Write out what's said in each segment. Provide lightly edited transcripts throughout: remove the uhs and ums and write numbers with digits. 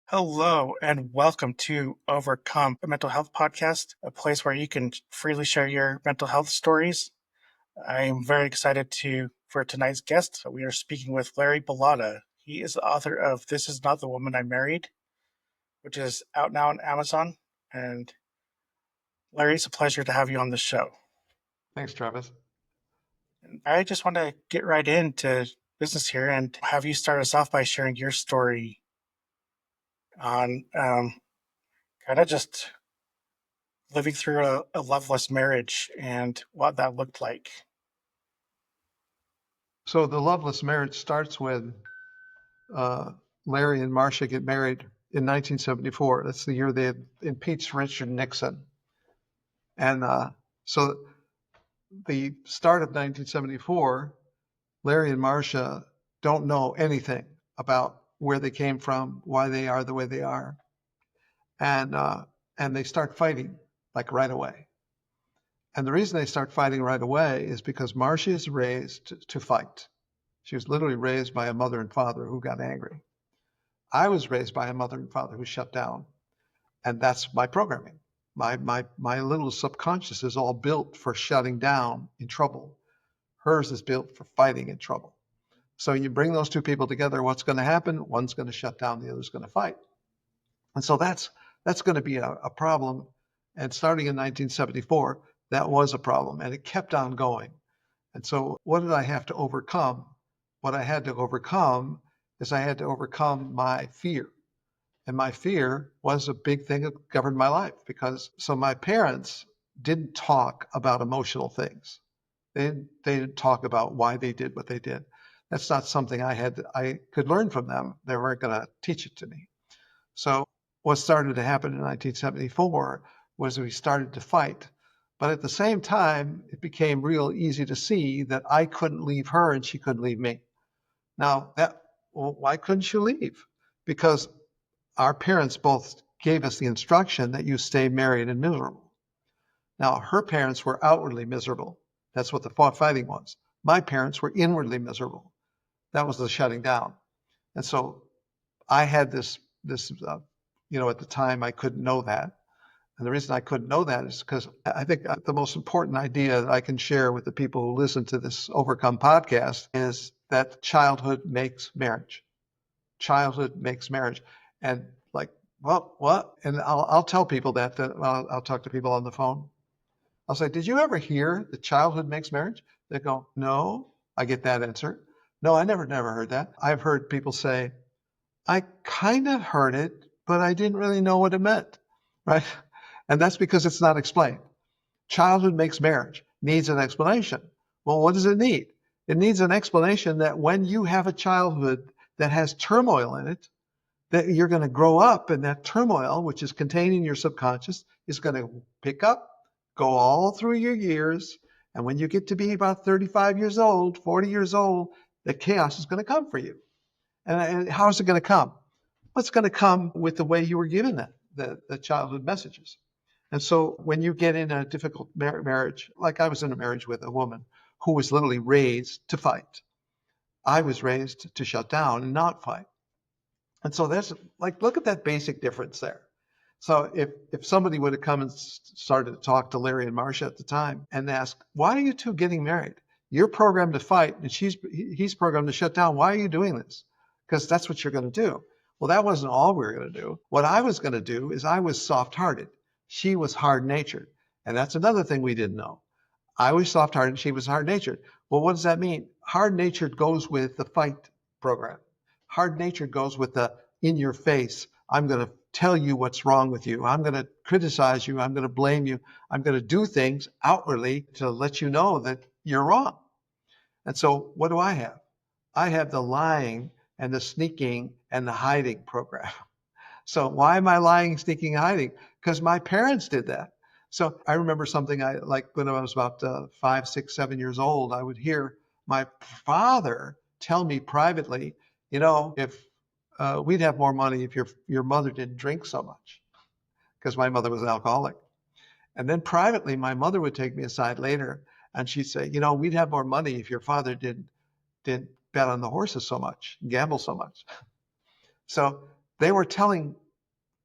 Hello, and welcome to Overcome, a mental health podcast, a place where you can freely share your mental health stories. I am very excited for tonight's guest. We are speaking with Larry Bilotta. He is the author of This Is Not the Woman I Married, which is out now on Amazon. And Larry, it's a pleasure to have you on the show. Thanks, Travis. And I just want to get right into business here and have you start us off by sharing your story on kind of just living through a loveless marriage and what that looked like. So the loveless marriage starts with uh, Larry and Marcia get married in 1974. That's the year they had impeached Richard Nixon. And so the start of 1974, Larry and Marcia don't know anything about where they came from, why they are the way they are, and they start fighting like right away. And the reason they start fighting right away is because Marcia is raised to fight. She was literally raised by a mother and father who got angry. I was raised by a mother and father who shut down, and that's my programming. My little subconscious is all built for shutting down in trouble. Hers is built for fighting in trouble. So you bring those two people together, what's going to happen? One's going to shut down, the other's going to fight. And so that's going to be a problem. And starting in 1974, that was a problem, and it kept on going. And so what did I have to overcome? What I had to overcome is I had to overcome my fear. And my fear was a big thing that governed my life because so my parents didn't talk about emotional things. They didn't talk about why they did what they did. That's not something I could learn from them. They weren't going to teach it to me. So what started to happen in 1974 was we started to fight. But at the same time, it became real easy to see that I couldn't leave her and she couldn't leave me. Now, why couldn't you leave? Because our parents both gave us the instruction that you stay married and miserable. Now, her parents were outwardly miserable. That's what the fighting was. My parents were inwardly miserable. That was the shutting down. And so I had this, at the time I couldn't know that. And the reason I couldn't know that is because I think the most important idea that I can share with the people who listen to this Overcome podcast is that childhood makes marriage. Childhood makes marriage. And like, well, what? And I'll tell people that I'll talk to people on the phone. I'll say, did you ever hear that childhood makes marriage? They go, no. I get that answer. No, I never heard that. I've heard people say, I kind of heard it, but I didn't really know what it meant, right? And that's because it's not explained. Childhood makes marriage, needs an explanation. Well, what does it need? It needs an explanation that when you have a childhood that has turmoil in it, that you're going to grow up and that turmoil, which is contained in your subconscious, is going to pick up, go all through your years. And when you get to be about 35 years old, 40 years old, the chaos is going to come for you. And how is it going to come? Well, it's going to come with the way you were given that, the childhood messages. And so when you get in a difficult marriage, like I was in a marriage with a woman who was literally raised to fight. I was raised to shut down and not fight. And so there's like, look at that basic difference there. So if somebody would have come and started to talk to Larry and Marcia at the time and ask, why are you two getting married? You're programmed to fight and he's programmed to shut down. Why are you doing this? Because that's what you're going to do. Well, that wasn't all we were going to do. What I was going to do is I was soft-hearted. She was hard-natured. And that's another thing we didn't know. I was soft-hearted. She was hard-natured. Well, what does that mean? Hard-natured goes with the fight program. Hard-natured goes with the in your face. I'm going to tell you what's wrong with you. I'm going to criticize you. I'm going to blame you. I'm going to do things outwardly to let you know that you're wrong. And so what do I have? I have the lying and the sneaking and the hiding program. So why am I lying, sneaking, hiding? Because my parents did that. So I remember something I like when I was about 5, 6, 7 years old, I would hear my father tell me privately, if we'd have more money if your mother didn't drink so much, because my mother was an alcoholic. And then privately, my mother would take me aside later and she'd say, we'd have more money if your father didn't bet on the horses so much, gamble so much. So they were telling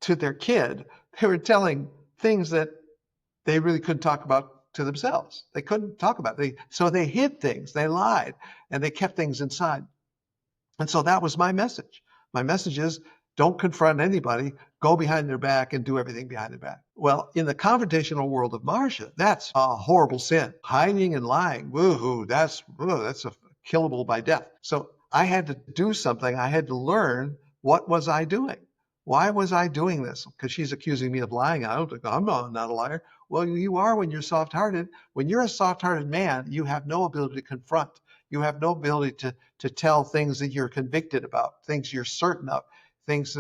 to their kid, they were telling things that they really couldn't talk about to themselves. They couldn't talk about it. So they hid things, they lied, and they kept things inside. And so that was my message. My message is don't confront anybody, go behind their back and do everything behind their back. Well, in the confrontational world of Marcia, that's a horrible sin. Hiding and lying, woohoo, that's a killable by death. So I had to do something. I had to learn, what was I doing? Why was I doing this? Because she's accusing me of lying. I'm not a liar. Well, you are when you're soft-hearted. When you're a soft-hearted man, you have no ability to confront. You have no ability to tell things that you're convicted about, things you're certain of, things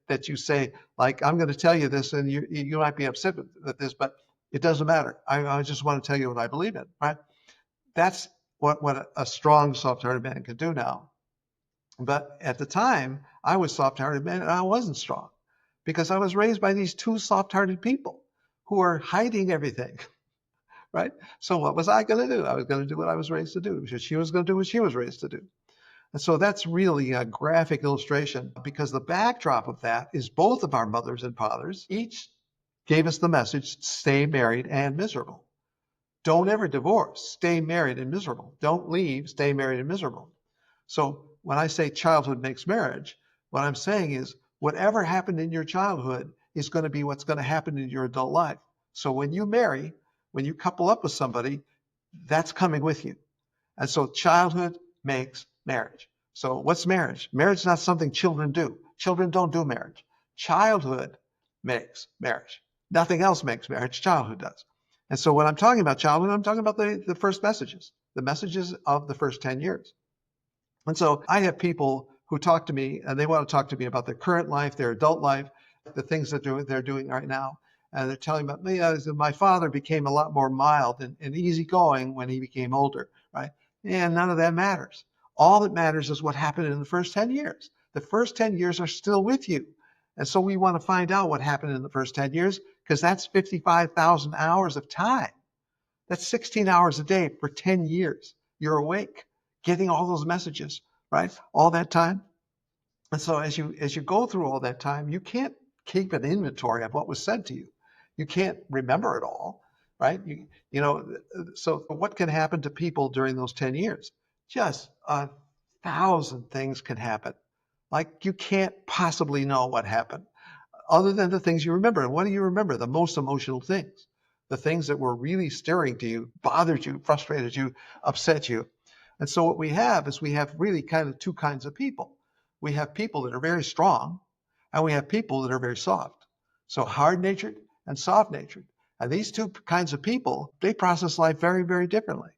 that you say, like, I'm going to tell you this, and you might be upset with this, but it doesn't matter. I just want to tell you what I believe in, right? That's what a strong, soft-hearted man can do now. But at the time, I was soft-hearted man, and I wasn't strong because I was raised by these two soft-hearted people who are hiding everything, right? So what was I going to do? I was going to do what I was raised to do, because she was going to do what she was raised to do. And so that's really a graphic illustration, because the backdrop of that is both of our mothers and fathers each gave us the message, stay married and miserable. Don't ever divorce, stay married and miserable. Don't leave, stay married and miserable. So when I say childhood makes marriage, what I'm saying is whatever happened in your childhood is going to be what's going to happen in your adult life. So when you marry, when you couple up with somebody, that's coming with you. And so childhood makes marriage. So what's marriage? Marriage is not something children do. Children don't do marriage. Childhood makes marriage. Nothing else makes marriage. Childhood does. And so when I'm talking about childhood, I'm talking about the first messages, the messages of the first 10 years. And so I have people who talk to me, and they want to talk to me about their current life, their adult life, the things that they're doing right now. And they're telling about me, my father became a lot more mild and easygoing when he became older, right? And none of that matters. All that matters is what happened in the first 10 years. The first 10 years are still with you. And so we want to find out what happened in the first 10 years, because that's 55,000 hours of time. That's 16 hours a day for 10 years. You're awake, getting all those messages, right? All that time. And so as you go through all that time, you can't keep an inventory of what was said to you. You can't remember it all, right? So what can happen to people during those 10 years? Just 1,000 things can happen. Like, you can't possibly know what happened other than the things you remember. And what do you remember? The most emotional things, the things that were really stirring to you, bothered you, frustrated you, upset you. And so what we have is we have really kind of two kinds of people. We have people that are very strong, and we have people that are very soft. So hard-natured and soft-natured. And these two kinds of people, they process life very, very differently.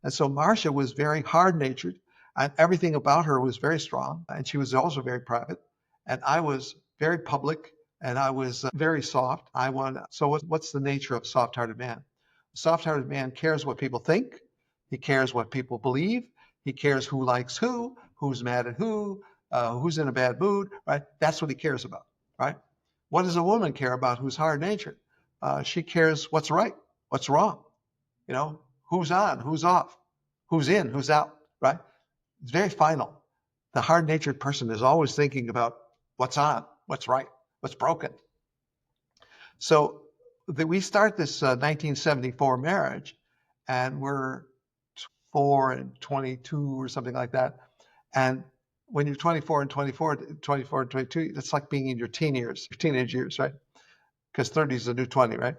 And so Marcia was very hard-natured, and everything about her was very strong, and she was also very private. And I was very public, and I was very soft. So what's the nature of a soft-hearted man? A soft-hearted man cares what people think. He cares what people believe. He cares who likes who, who's mad at who's in a bad mood, right? That's what he cares about, right? What does a woman care about who's hard-natured? She cares what's right, what's wrong, you know, who's on, who's off, who's in, who's out, right? It's very final. The hard-natured person is always thinking about what's on, what's right, what's broken. So we start this 1974 marriage, and we're 4 and 22 or something like that. And when you're 24 and 22, it's like being in your teenage years, right? Because 30 is the new 20, right?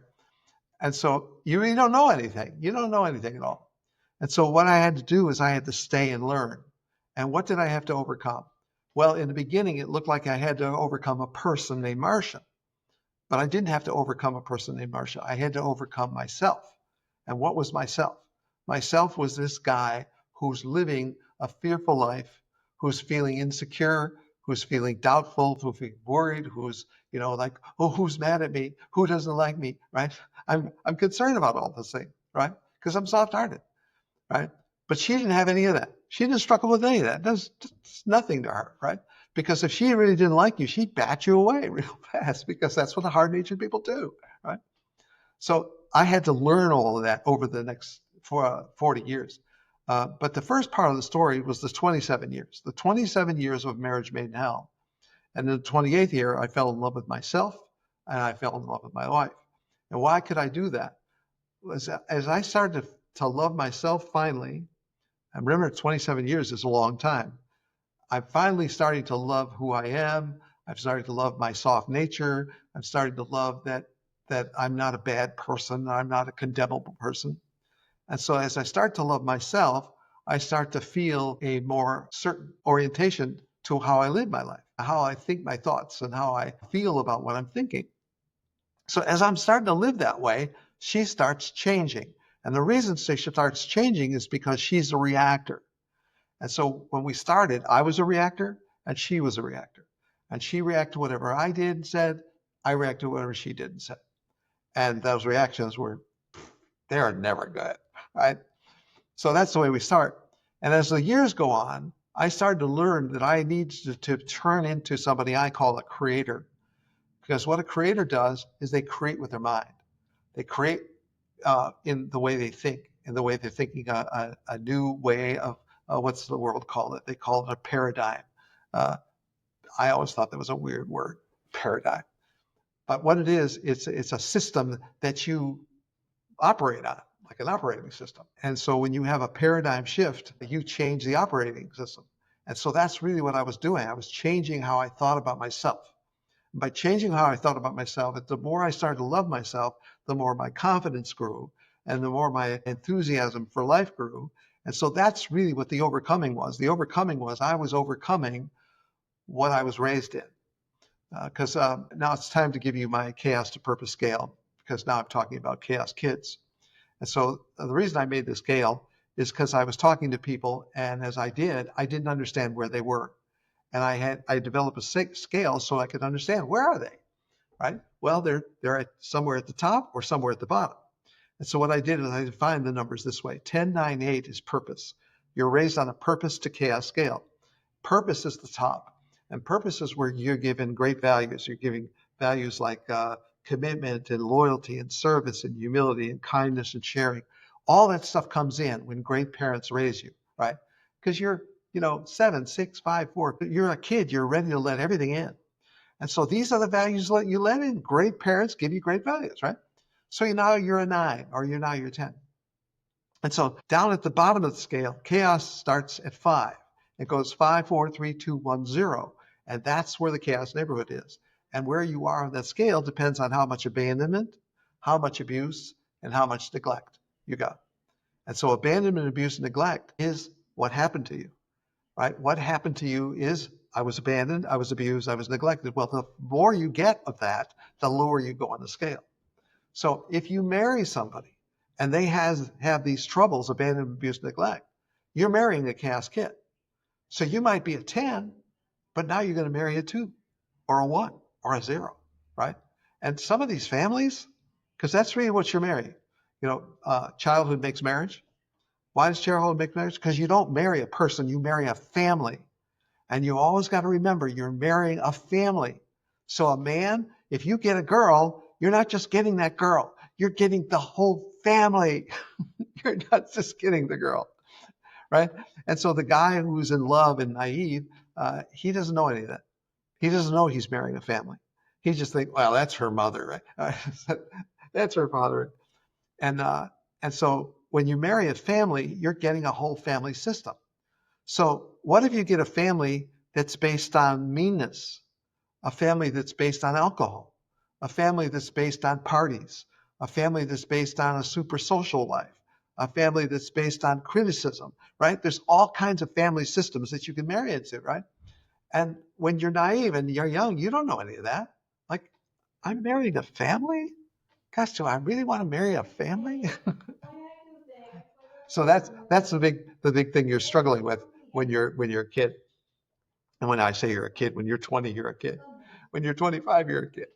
And so you really don't know anything. You don't know anything at all. And so what I had to do is I had to stay and learn. And what did I have to overcome? Well, in the beginning, it looked like I had to overcome a person named Marcia. But I didn't have to overcome a person named Marcia. I had to overcome myself. And what was myself? Myself was this guy who's living a fearful life, who's feeling insecure, who's feeling doubtful, who's feeling worried, who's, like, oh, who's mad at me? Who doesn't like me, right? I'm concerned about all this thing, right? Because I'm soft-hearted, right? But she didn't have any of that. She didn't struggle with any of that. That's nothing to her, right? Because if she really didn't like you, she'd bat you away real fast, because that's what the hard-natured people do, right? So I had to learn all of that over the next 40 years. But the first part of the story was the 27 years. The 27 years of marriage made in hell And in the 28th year, I fell in love with myself and I fell in love with my wife. And why could I do that? As I started to love myself finally, and remember 27 years is a long time, I'm finally starting to love who I am. I'm starting to love my soft nature. I'm starting to love that I'm not a bad person. I'm not a condemnable person. And so as I start to love myself, I start to feel a more certain orientation to how I live my life, how I think my thoughts, and how I feel about what I'm thinking. So as I'm starting to live that way, she starts changing. And the reason she starts changing is because she's a reactor. And so when we started, I was a reactor and she was a reactor. And she reacted to whatever I did and said. I reacted to whatever she did and said. And those reactions they're never good, right? So that's the way we start. And as the years go on, I started to learn that I need to turn into somebody I call a creator. Because what a creator does is they create with their mind. They create in the way they think, in the way they're thinking a new way of what's the world call it? They call it a paradigm. Uh, I always thought that was a weird word, paradigm. But what it is, it's a system that you operate on, like an operating system. And so when you have a paradigm shift, you change the operating system. And so that's really what I was doing. I was changing how I thought about myself. By changing how I thought about myself, the more I started to love myself, the more my confidence grew and the more my enthusiasm for life grew. And so that's really what the overcoming was. The overcoming was I was overcoming what I was raised in. Because now it's time to give you my chaos to purpose scale, because now I'm talking about chaos kids. And so the reason I made this scale is because I was talking to people, and as I didn't understand where they were. And I developed a scale so I could understand where are they, right? Well, they're somewhere at the top or somewhere at the bottom. And so what I did is I defined the numbers this way. 10, 9, 8 is purpose. You're raised on a purpose to chaos scale. Purpose is the top. And purpose is where you're given great values. You're giving values like commitment and loyalty and service and humility and kindness and sharing. All that stuff comes in when great parents raise you, right? Because you're, 7, 6, 5, 4. You're a kid. You're ready to let everything in. And so these are the values that you let in. Great parents give you great values, right? So now you're a 9 or you're 10. And so down at the bottom of the scale, chaos starts at 5. It goes 5, 4, 3, 2, 1, 0. And that's where the chaos neighborhood is. And where you are on that scale depends on how much abandonment, how much abuse, and how much neglect you got. And so abandonment, abuse, and neglect is what happened to you, right? What happened to you is I was abandoned, I was abused, I was neglected. Well, the more you get of that, the lower you go on the scale. So if you marry somebody and they have these troubles, abandonment, abuse, neglect, you're marrying a chaos kid. So you might be a 10, but now you're going to marry a 2 or a 1 or a 0, right? And some of these families, because that's really what you're marrying. Childhood makes marriage. Why does childhood make marriage? Because you don't marry a person, you marry a family. And you always got to remember you're marrying a family. So a man, if you get a girl, you're not just getting that girl, you're getting the whole family. You're not just getting the girl, right? And so the guy who's in love and naive, he doesn't know any of that. He doesn't know he's marrying a family. He just thinks, well, that's her mother, right? That's her father. And so when you marry a family, you're getting a whole family system. So what if you get a family that's based on meanness, a family that's based on alcohol, a family that's based on parties, a family that's based on a super social life, a family that's based on criticism, right? There's all kinds of family systems that you can marry into, right? And when you're naive and you're young, you don't know any of that. Like, I'm marrying a family? Gosh, do I really want to marry a family? So that's the big thing you're struggling with when you're a kid. And when I say you're a kid, when you're 20, you're a kid. When you're 25, you're a kid.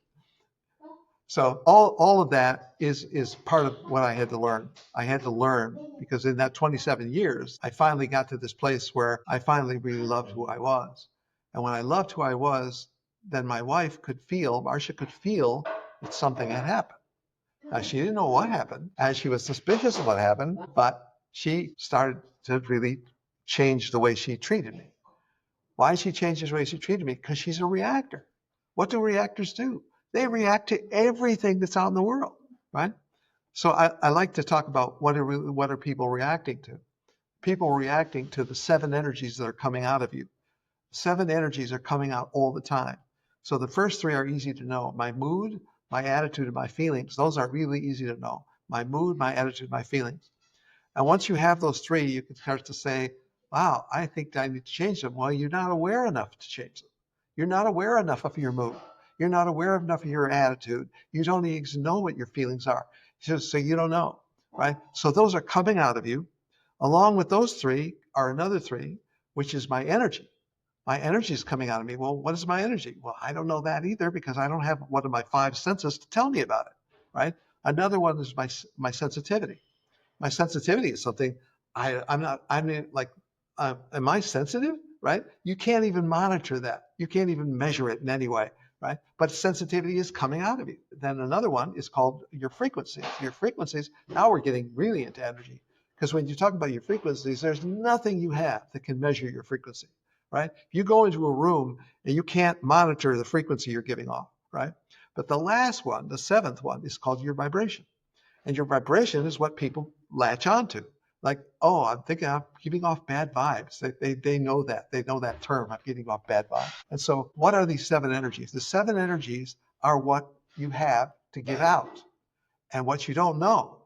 So all of that is part of what I had to learn. I had to learn because in that 27 years, I finally got to this place where I finally really loved who I was. And when I loved who I was, then my wife Marcia could feel that something had happened. Now, she didn't know what happened, and she was suspicious of what happened, but she started to really change the way she treated me. Why she changed the way she treated me? Because she's a reactor. What do reactors do? They react to everything that's out in the world, right? So I like to talk about what are people reacting to? People reacting to the 7 energies that are coming out of you. 7 energies are coming out all the time. So the first 3 are easy to know. My mood, my attitude, and my feelings. Those are really easy to know. My mood, my attitude, my feelings. And once you have those 3, you can start to say, wow, I think I need to change them. Well, you're not aware enough to change them. You're not aware enough of your mood. You're not aware enough of your attitude. You don't even know what your feelings are. So you don't know, right? So those are coming out of you. Along with those 3 are another 3, which is my energy. My energy is coming out of me. Well, what is my energy? Well, I don't know that either because I don't have one of my 5 senses to tell me about it, right? Another one is my sensitivity. My sensitivity is something I'm not, I mean, like, am I sensitive? Right? You can't even monitor that. You can't even measure it in any way, right? But sensitivity is coming out of you. Then another one is called your frequencies. Your frequencies, now we're getting really into energy. Because when you talk about your frequencies, there's nothing you have that can measure your frequency, right? You go into a room and you can't monitor the frequency you're giving off, right? But the last one, the 7th one, is called your vibration. And your vibration is what people latch onto. Like, oh, I'm thinking I'm giving off bad vibes. They know that. They know that term. I'm giving off bad vibes. And so what are these 7 energies? The 7 energies are what you have to give out. And what you don't know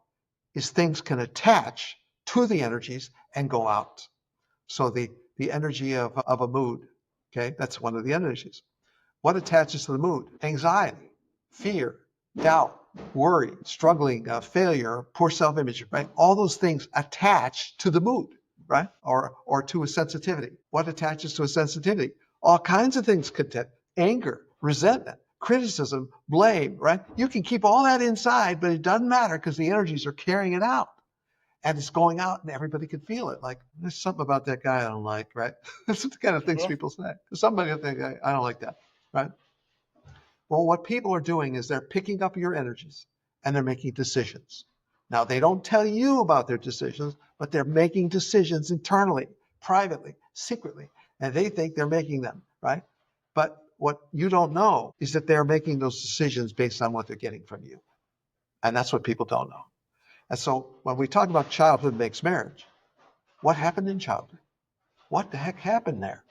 is things can attach to the energies and go out. So the energy of a mood, okay, that's one of the energies. What attaches to the mood? Anxiety, fear, doubt, worry, struggling, failure, poor self-image, right? All those things attach to the mood, right? Or to a sensitivity. What attaches to a sensitivity? All kinds of things could anger, resentment, criticism, blame, right? You can keep all that inside, but it doesn't matter because the energies are carrying it out. And it's going out and everybody can feel it. Like, there's something about that guy I don't like, right? That's the kind of things Mhm. people say. Somebody will think, I don't like that, right? Well, what people are doing is they're picking up your energies and they're making decisions. Now, they don't tell you about their decisions, but they're making decisions internally, privately, secretly, and they think they're making them, right? But what you don't know is that they're making those decisions based on what they're getting from you. And that's what people don't know. And so when we talk about childhood makes marriage, what happened in childhood? What the heck happened there,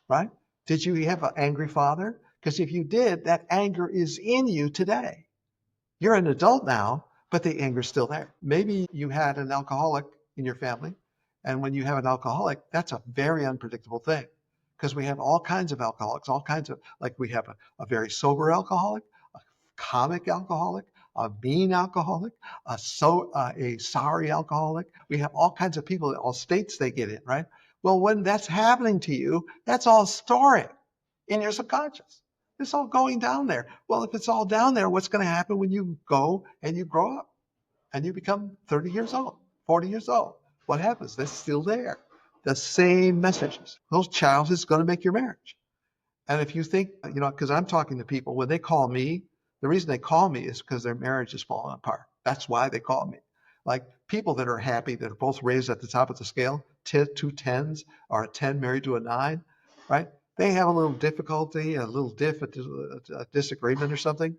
right? Did you have an angry father? Because if you did, that anger is in you today. You're an adult now, but the anger's still there. Maybe you had an alcoholic in your family. And when you have an alcoholic, that's a very unpredictable thing because we have all kinds of alcoholics, all kinds of, like we have a very sober alcoholic, a comic alcoholic, a mean alcoholic, a sorry alcoholic. We have all kinds of people in all states they get in, right? Well, when that's happening to you, that's all storing in your subconscious. It's all going down there. Well, if it's all down there, what's going to happen when you go and you grow up and you become 30 years old, 40 years old? What happens? That's still there. The same messages. Those child is going to make your marriage. And if you think, because I'm talking to people, when they call me, the reason they call me is because their marriage is falling apart. That's why they call me. Like people that are happy, that are both raised at the top of the scale, two tens, or a 10 married to a 9, right? They have a little difficulty, a little a disagreement or something.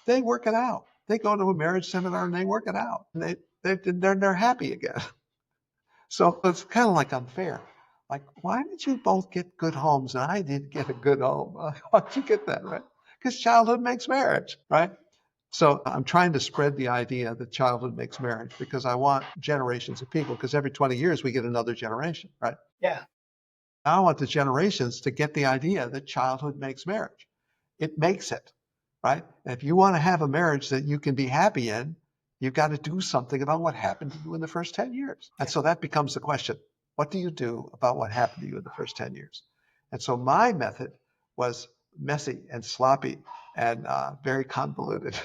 They work it out. They go to a marriage seminar and they work it out. And they're happy again. So it's kind of like unfair. Like, why did you both get good homes and I didn't get a good home? Why'd you get that, right? Because childhood makes marriage, right? So I'm trying to spread the idea that childhood makes marriage because I want generations of people, because every 20 years we get another generation, right? Yeah. I want the generations to get the idea that childhood makes marriage. It makes it, right? And if you want to have a marriage that you can be happy in, you've got to do something about what happened to you in the first 10 years. And so that becomes the question. What do you do about what happened to you in the first 10 years? And so my method was messy and sloppy and very convoluted.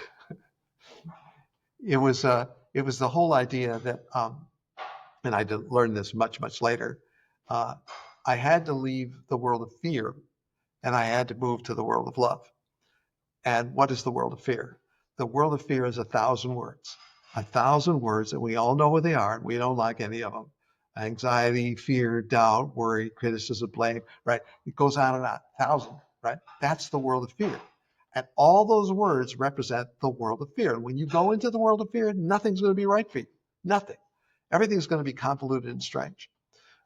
It was the whole idea that, and I learned this much, much later, uh, I had to leave the world of fear and I had to move to the world of love. And what is the world of fear? The world of fear is 1,000 words. 1,000 words, and we all know what they are, and we don't like any of them. Anxiety, fear, doubt, worry, criticism, blame, right? It goes on and on, 1,000, right? That's the world of fear. And all those words represent the world of fear. And when you go into the world of fear, nothing's going to be right for you. Nothing. Everything's going to be convoluted and strange.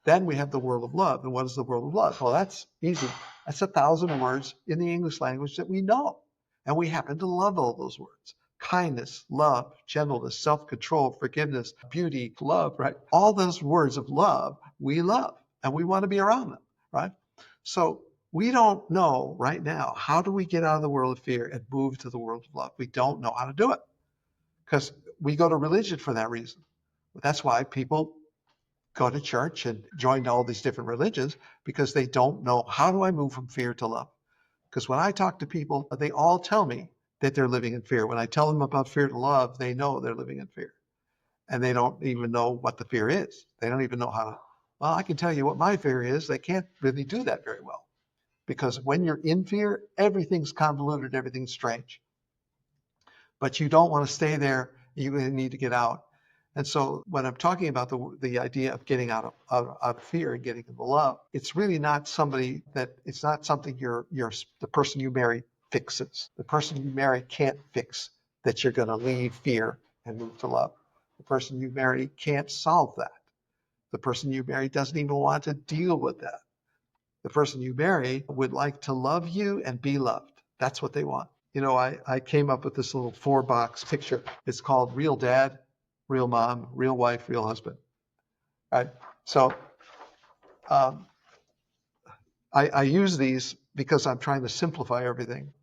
Then we have the world of love. And what is the world of love? Well, that's easy. That's 1,000 words in the English language that we know. And we happen to love all those words. Kindness, love, gentleness, self-control, forgiveness, beauty, love, right? All those words of love, we love and we want to be around them, right? So we don't know right now, how do we get out of the world of fear and move to the world of love? We don't know how to do it because we go to religion for that reason. That's why people go to church and join all these different religions, because they don't know, how do I move from fear to love? Because when I talk to people, they all tell me that they're living in fear. When I tell them about fear to love, they know they're living in fear. And they don't even know what the fear is. They don't even know how to, well, I can tell you what my fear is. They can't really do that very well. Because when you're in fear, everything's convoluted, everything's strange. But you don't want to stay there. You need to get out. And so when I'm talking about the idea of getting out of fear and getting into love, it's really not somebody that, it's not something the person you marry fixes. The person you marry can't fix that you're going to leave fear and move to love. The person you marry can't solve that. The person you marry doesn't even want to deal with that. The person you marry would like to love you and be loved. That's what they want. You know, I came up with this little 4-box picture. It's called real dad, real mom, real wife, real husband. Right? So um, I use these because I'm trying to simplify everything.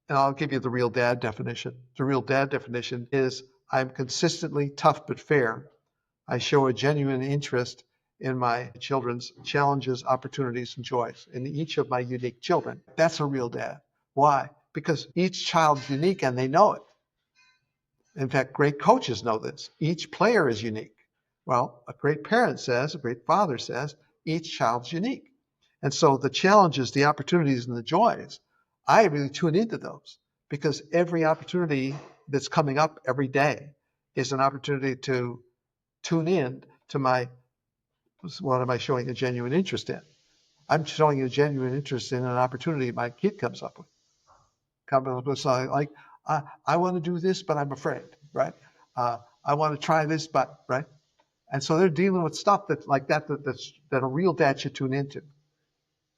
And I'll give you the real dad definition. The real dad definition is, I'm consistently tough but fair. I show a genuine interest in my children's challenges, opportunities, and joys, in each of my unique children. That's a real dad. Why? Because each child's unique and they know it. In fact, great coaches know this. Each player is unique. Well, a great parent says, a great father says, each child's unique. And so the challenges, the opportunities, and the joys, I really tune into those, because every opportunity that's coming up every day is an opportunity to tune in to what am I showing a genuine interest in? I'm showing a genuine interest in an opportunity my kid comes up with. Something like, I want to do this, but I'm afraid, right? I want to try this, but, right? And so they're dealing with stuff that's like that a real dad should tune into.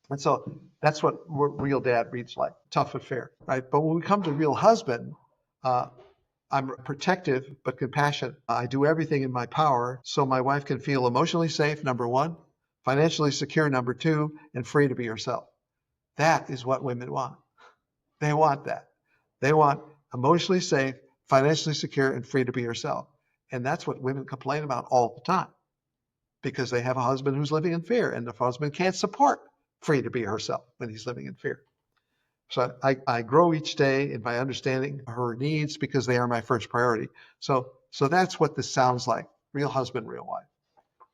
And so that's what real dad reads like, tough and fair, right? But when we come to real husband, uh, I'm protective but compassionate. I do everything in my power so my wife can feel emotionally safe, number one, financially secure, number two, and free to be herself. That is what women want. They want that. They want emotionally safe, financially secure, and free to be herself. And that's what women complain about all the time, because they have a husband who's living in fear, and the husband can't support free to be herself when he's living in fear. So I grow each day in my understanding her needs, because they are my first priority. So that's what this sounds like: real husband, real wife,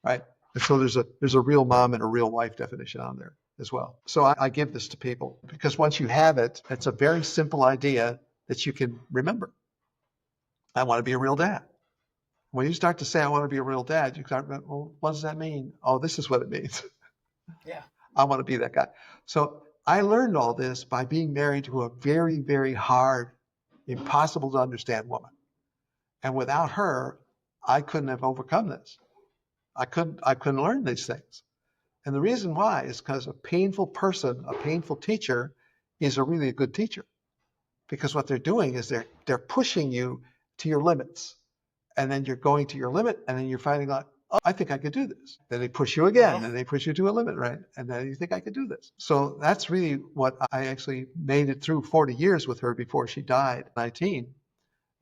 right? And so there's a real mom and a real wife definition on there as well. So I give this to people because once you have it, it's a very simple idea that you can remember. I want to be a real dad. When you start to say, I want to be a real dad, you start, well, what does that mean? Oh, this is what it means. Yeah. I want to be that guy. So I learned all this by being married to a very, very hard, impossible to understand woman. And without her, I couldn't have overcome this. I couldn't learn these things. And the reason why is because a painful person, a painful teacher, is a really good teacher. Because what they're doing is they're pushing you to your limits. And then you're going to your limit, and then you're finding out, oh, I think I could do this. Then they push you again, Uh-huh. and they push you to a limit, right? And then you think I could do this. So that's really what I actually made it through 40 years with her before she died, 19.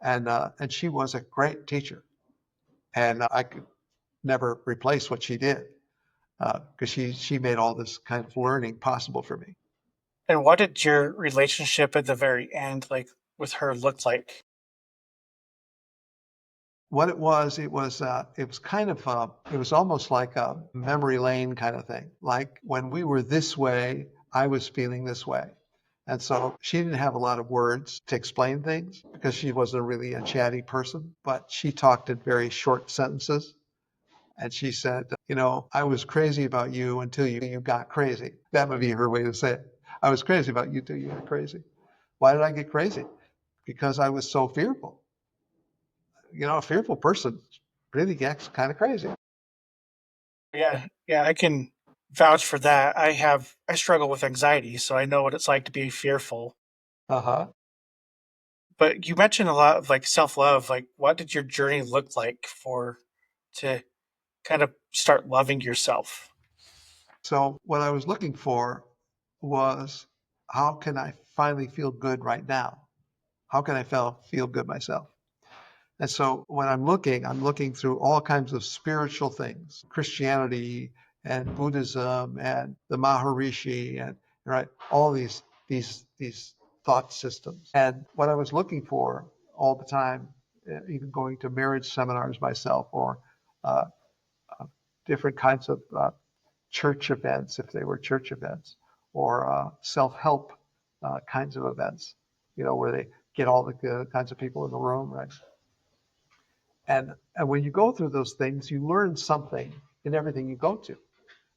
And she was a great teacher. And I could never replace what she did, because she made all this kind of learning possible for me. And what did your relationship at the very end, like with her, look like? What it was kind of, it was almost like a memory lane kind of thing. Like when we were this way, I was feeling this way. And so she didn't have a lot of words to explain things because she wasn't really a chatty person, but she talked in very short sentences. And she said, I was crazy about you until you got crazy. That would be her way to say it. I was crazy about you till you got crazy. Why did I get crazy? Because I was so fearful. A fearful person really gets kind of crazy. Yeah, yeah, I can vouch for that. I struggle with anxiety, so I know what it's like to be fearful. Uh-huh. But you mentioned a lot of like self-love. Like what did your journey look like for to kind of start loving yourself? So what I was looking for was, how can I finally feel good right now? How can I feel good myself? And so when I'm looking through all kinds of spiritual things, Christianity and Buddhism and the Maharishi and right, all these thought systems. And what I was looking for all the time, even going to marriage seminars myself, or uh, uh, different kinds of church events, if they were church events, or self-help kinds of events, where they get all the kinds of people in the room, right? And when you go through those things, you learn something in everything you go to,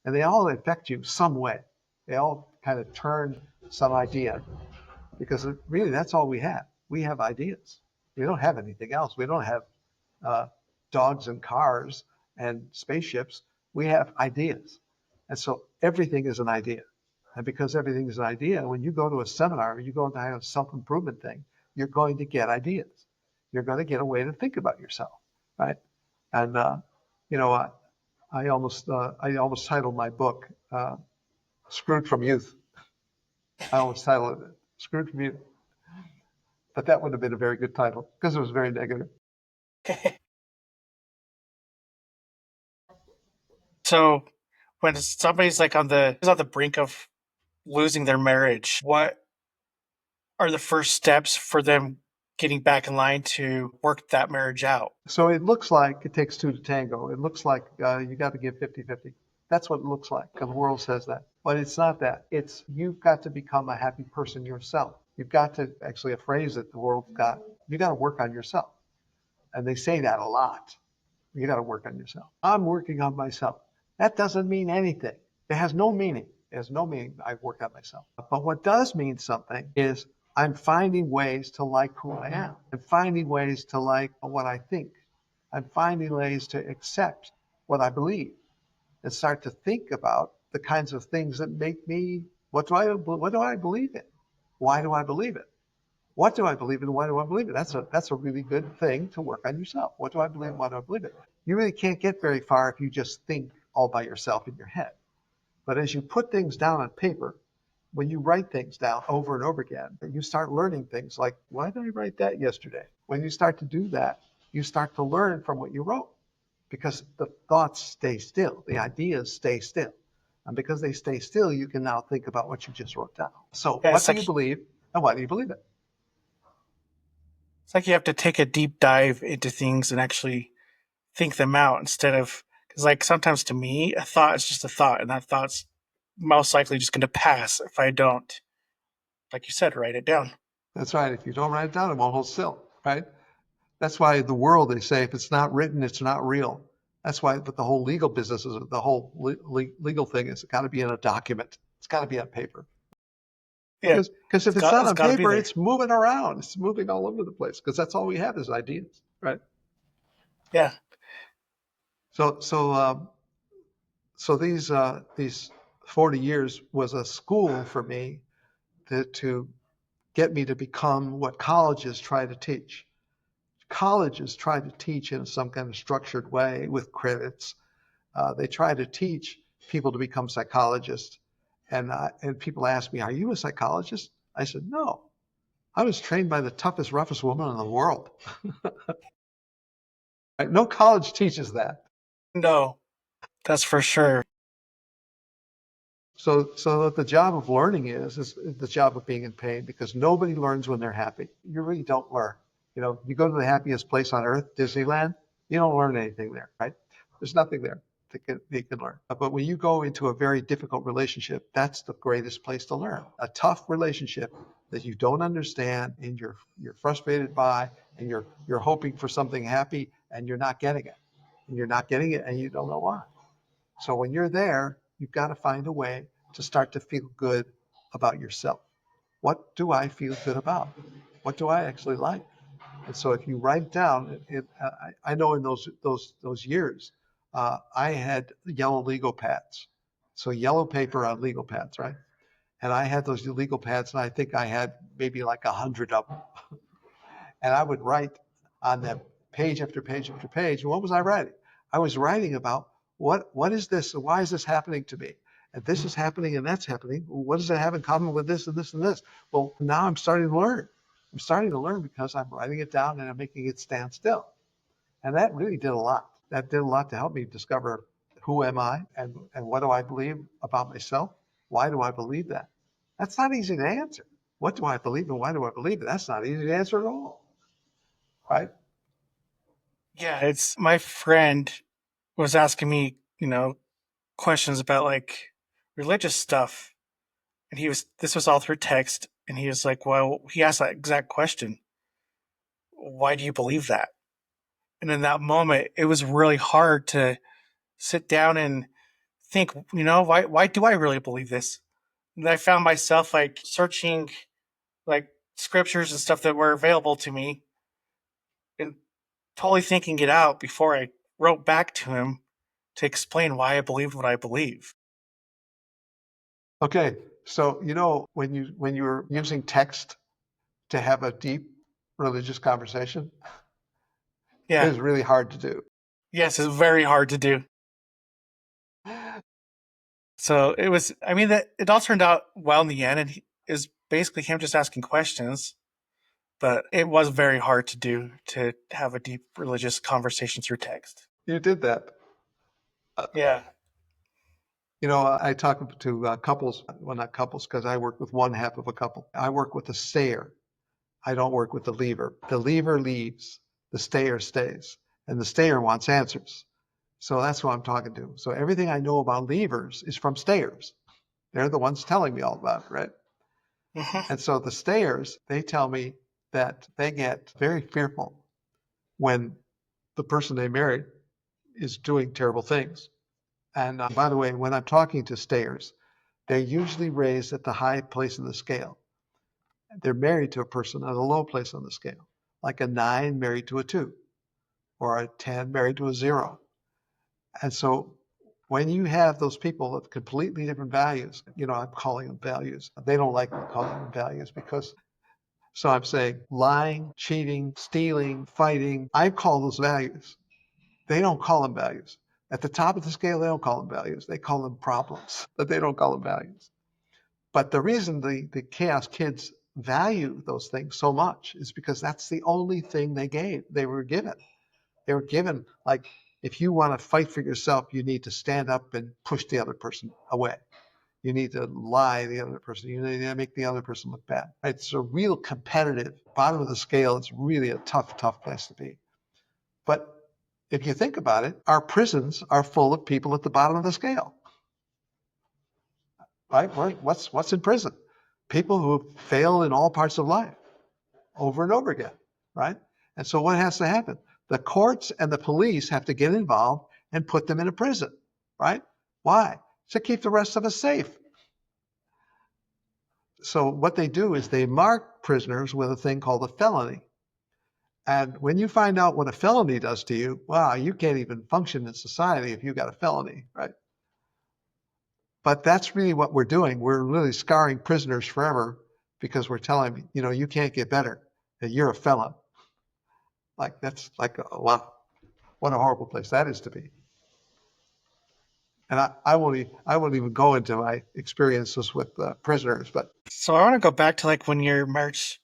and they all affect you some way. They all kind of turn some idea, because really that's all we have. We have ideas. We don't have anything else. We don't have uh, dogs and cars and spaceships. We have ideas. And so everything is an idea. And because everything is an idea, when you go to a seminar or you go to a self-improvement thing, you're going to get ideas. You're going to get a way to think about yourself, right? And you know, I, I almost titled my book "Screwed from Youth." I almost titled it "Screwed from Youth," but that would have been a very good title because it was very negative. So when somebody's like on the brink of losing their marriage, what are the first steps for them getting back in line to work that marriage out? So it looks like it takes two to tango. It looks like you got to give 50-50. That's what it looks like. The world says that. But it's not that. It's you've got to become a happy person yourself. You've got to, actually, a phrase that the world's got, you got to work on yourself. And they say that a lot. You got to work on yourself. I'm working on myself. That doesn't mean anything. It has no meaning. It has no meaning. I work on myself. But what does mean something is I'm finding ways to like who I am. I'm finding ways to like what I think. I'm finding ways to accept what I believe and start to think about the kinds of things that make me, what do I believe in? Why do I believe it? What do I believe in? Why do I believe it? That's a really good thing to work on yourself. What do I believe? Why do I believe it? You really can't get very far if you just think all by yourself in your head. But as you put things down on paper, when you write things down over and over again, you start learning things like, why did I write that yesterday? When you start to do that, you start to learn from what you wrote, because the thoughts stay still, the ideas stay still. And because they stay still, you can now think about what you just wrote down. So, Yeah, what do you believe, and why do you believe it? it's like you have to take a deep dive into things and actually think them out instead of because like sometimes to me a thought is just a thought and that thought's most likely just going to pass if I don't, like you said, write it down. That's right. If you don't write it down, it won't hold still, right? That's why the world, they say, if it's not written, it's not real. That's why, but the whole legal business is, the whole legal thing is, it's got to be in a document. It's got to be on paper. Yeah, Because if it's not it's on got to be paper, there. it's moving around. It's moving all over the place, because that's all we have is ideas, right? Yeah, So these 40 years was a school for me to get me to become what colleges try to teach. Colleges try to teach in some kind of structured way with credits. They try to teach people to become psychologists. And people ask me, "Are you a psychologist?" I said, "No. I was trained by the toughest, roughest woman in the world." Right? No college teaches that. no, that's for sure. So what the job of learning is the job of being in pain, because nobody learns when they're happy. You really don't learn. You go to the happiest place on earth, Disneyland, you don't learn anything there, right? There's nothing there that you can learn. But when you go into a very difficult relationship, that's the greatest place to learn. A tough relationship that you don't understand and you're frustrated by, and you're hoping for something happy and you're not getting it. and you're not getting it and you don't know why. So when you're there, you've got to find a way to start to feel good about yourself. What do I feel good about? What do I actually like? And so if you write down, I know in those years, I had yellow legal pads, so yellow paper on legal pads, right? And I had those legal pads, and I think I had maybe like 100 of them. And I would write on them page after page after page. And what was I writing? I was writing about what is this? Why is this happening to me? And this is happening and that's happening. What does it have in common with this and this and this? Well, now I'm starting to learn. I'm starting to learn because I'm writing it down and I'm making it stand still. And that really did a lot. That did a lot to help me discover who am I and what do I believe about myself? Why do I believe that? That's not easy to answer. What do I believe and why do I believe it? That's not easy to answer at all, right? Yeah, it's my friend was asking me, questions about like religious stuff. And this was all through text. And he was like, well, he asked that exact question. Why do you believe that? And in that moment, it was really hard to sit down and think, why do I really believe this? And I found myself like searching like scriptures and stuff that were available to me and totally thinking it out before I wrote back to him to explain why I believe what I believe. Okay, so when you were using text to have a deep religious conversation, it Yeah. was really hard to do. Yes, it's very hard to do. So it was. I mean, that it all turned out well in the end, and it was basically him just asking questions. But it was very hard to do to have a deep religious conversation through text. You did that. Yeah. I talk to couples, well, not couples, because I work with one half of a couple. I work with the stayer. I don't work with the leaver. The leaver leaves, the stayer stays, and the stayer wants answers. So that's who I'm talking to. So everything I know about leavers is from stayers. They're the ones telling me all about it, right? Hmm. And so the stayers, they tell me that they get very fearful when the person they married is doing terrible things. And by the way, when I'm talking to stayers, they're usually raised at the high place in the scale. They're married to a person at a low place on the scale, like a 9 married to a 2, or a 10 married to a 0. And so when you have those people of completely different values, I'm calling them values. They don't like me calling them values because, so I'm saying lying, cheating, stealing, fighting, I call those values. They don't call them values. At the top of the scale, they don't call them values. They call them problems, but they don't call them values. But the reason the chaos kids value those things so much is because that's the only thing they were given. They were given, like, if you want to fight for yourself, you need to stand up and push the other person away. You need to lie to the other person. You need to make the other person look bad. It's a real competitive bottom of the scale. It's really a tough, tough place to be. But if you think about it, our prisons are full of people at the bottom of the scale, right? What's in prison? People who fail in all parts of life over and over again, right? And so what has to happen? The courts and the police have to get involved and put them in a prison, right? Why? To keep the rest of us safe. So what they do is they mark prisoners with a thing called a felony. And when you find out what a felony does to you, wow, you can't even function in society if you got a felony, right? But that's really what we're doing. We're really scarring prisoners forever because we're telling them, you can't get better, that you're a felon. Like that's like wow, what a horrible place that is to be. And I won't even go into my experiences with prisoners, but So I want to go back to like when your marriage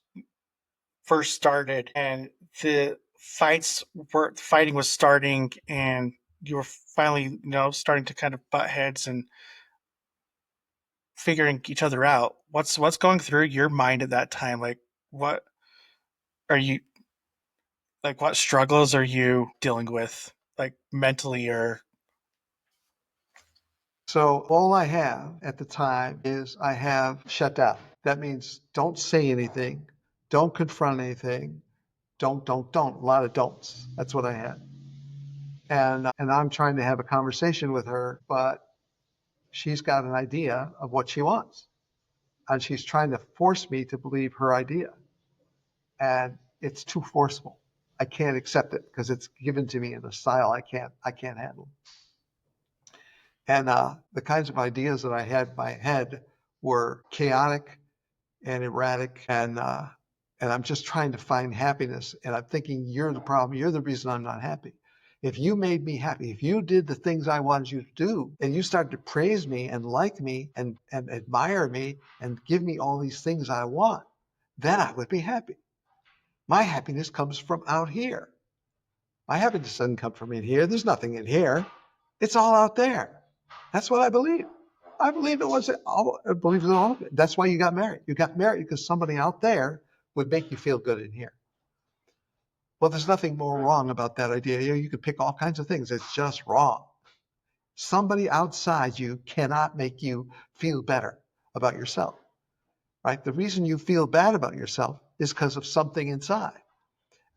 first started and the fighting was starting and you were finally, starting to kind of butt heads and figuring each other out. What's going through your mind at that time? Like what are you what struggles are you dealing with? Like mentally or so all I have at the time is I have shut down. That means don't say anything, don't confront anything, don't. A lot of don'ts. That's what I had. And I'm trying to have a conversation with her, but she's got an idea of what she wants, and she's trying to force me to believe her idea, and it's too forceful. I can't accept it because it's given to me in a style I can't handle. And the kinds of ideas that I had in my head were chaotic and erratic, and I'm just trying to find happiness. And I'm thinking, you're the problem. You're the reason I'm not happy. If you made me happy, if you did the things I wanted you to do, and you started to praise me and like me and admire me and give me all these things I want, then I would be happy. My happiness comes from out here. My happiness doesn't come from in here. There's nothing in here. It's all out there. That's what I believe. I believe it was all. I believe it all. That's why you got married. You got married because somebody out there would make you feel good in here. Well, there's nothing more wrong about that idea. You could pick all kinds of things. It's just wrong. Somebody outside you cannot make you feel better about yourself, right? The reason you feel bad about yourself is because of something inside.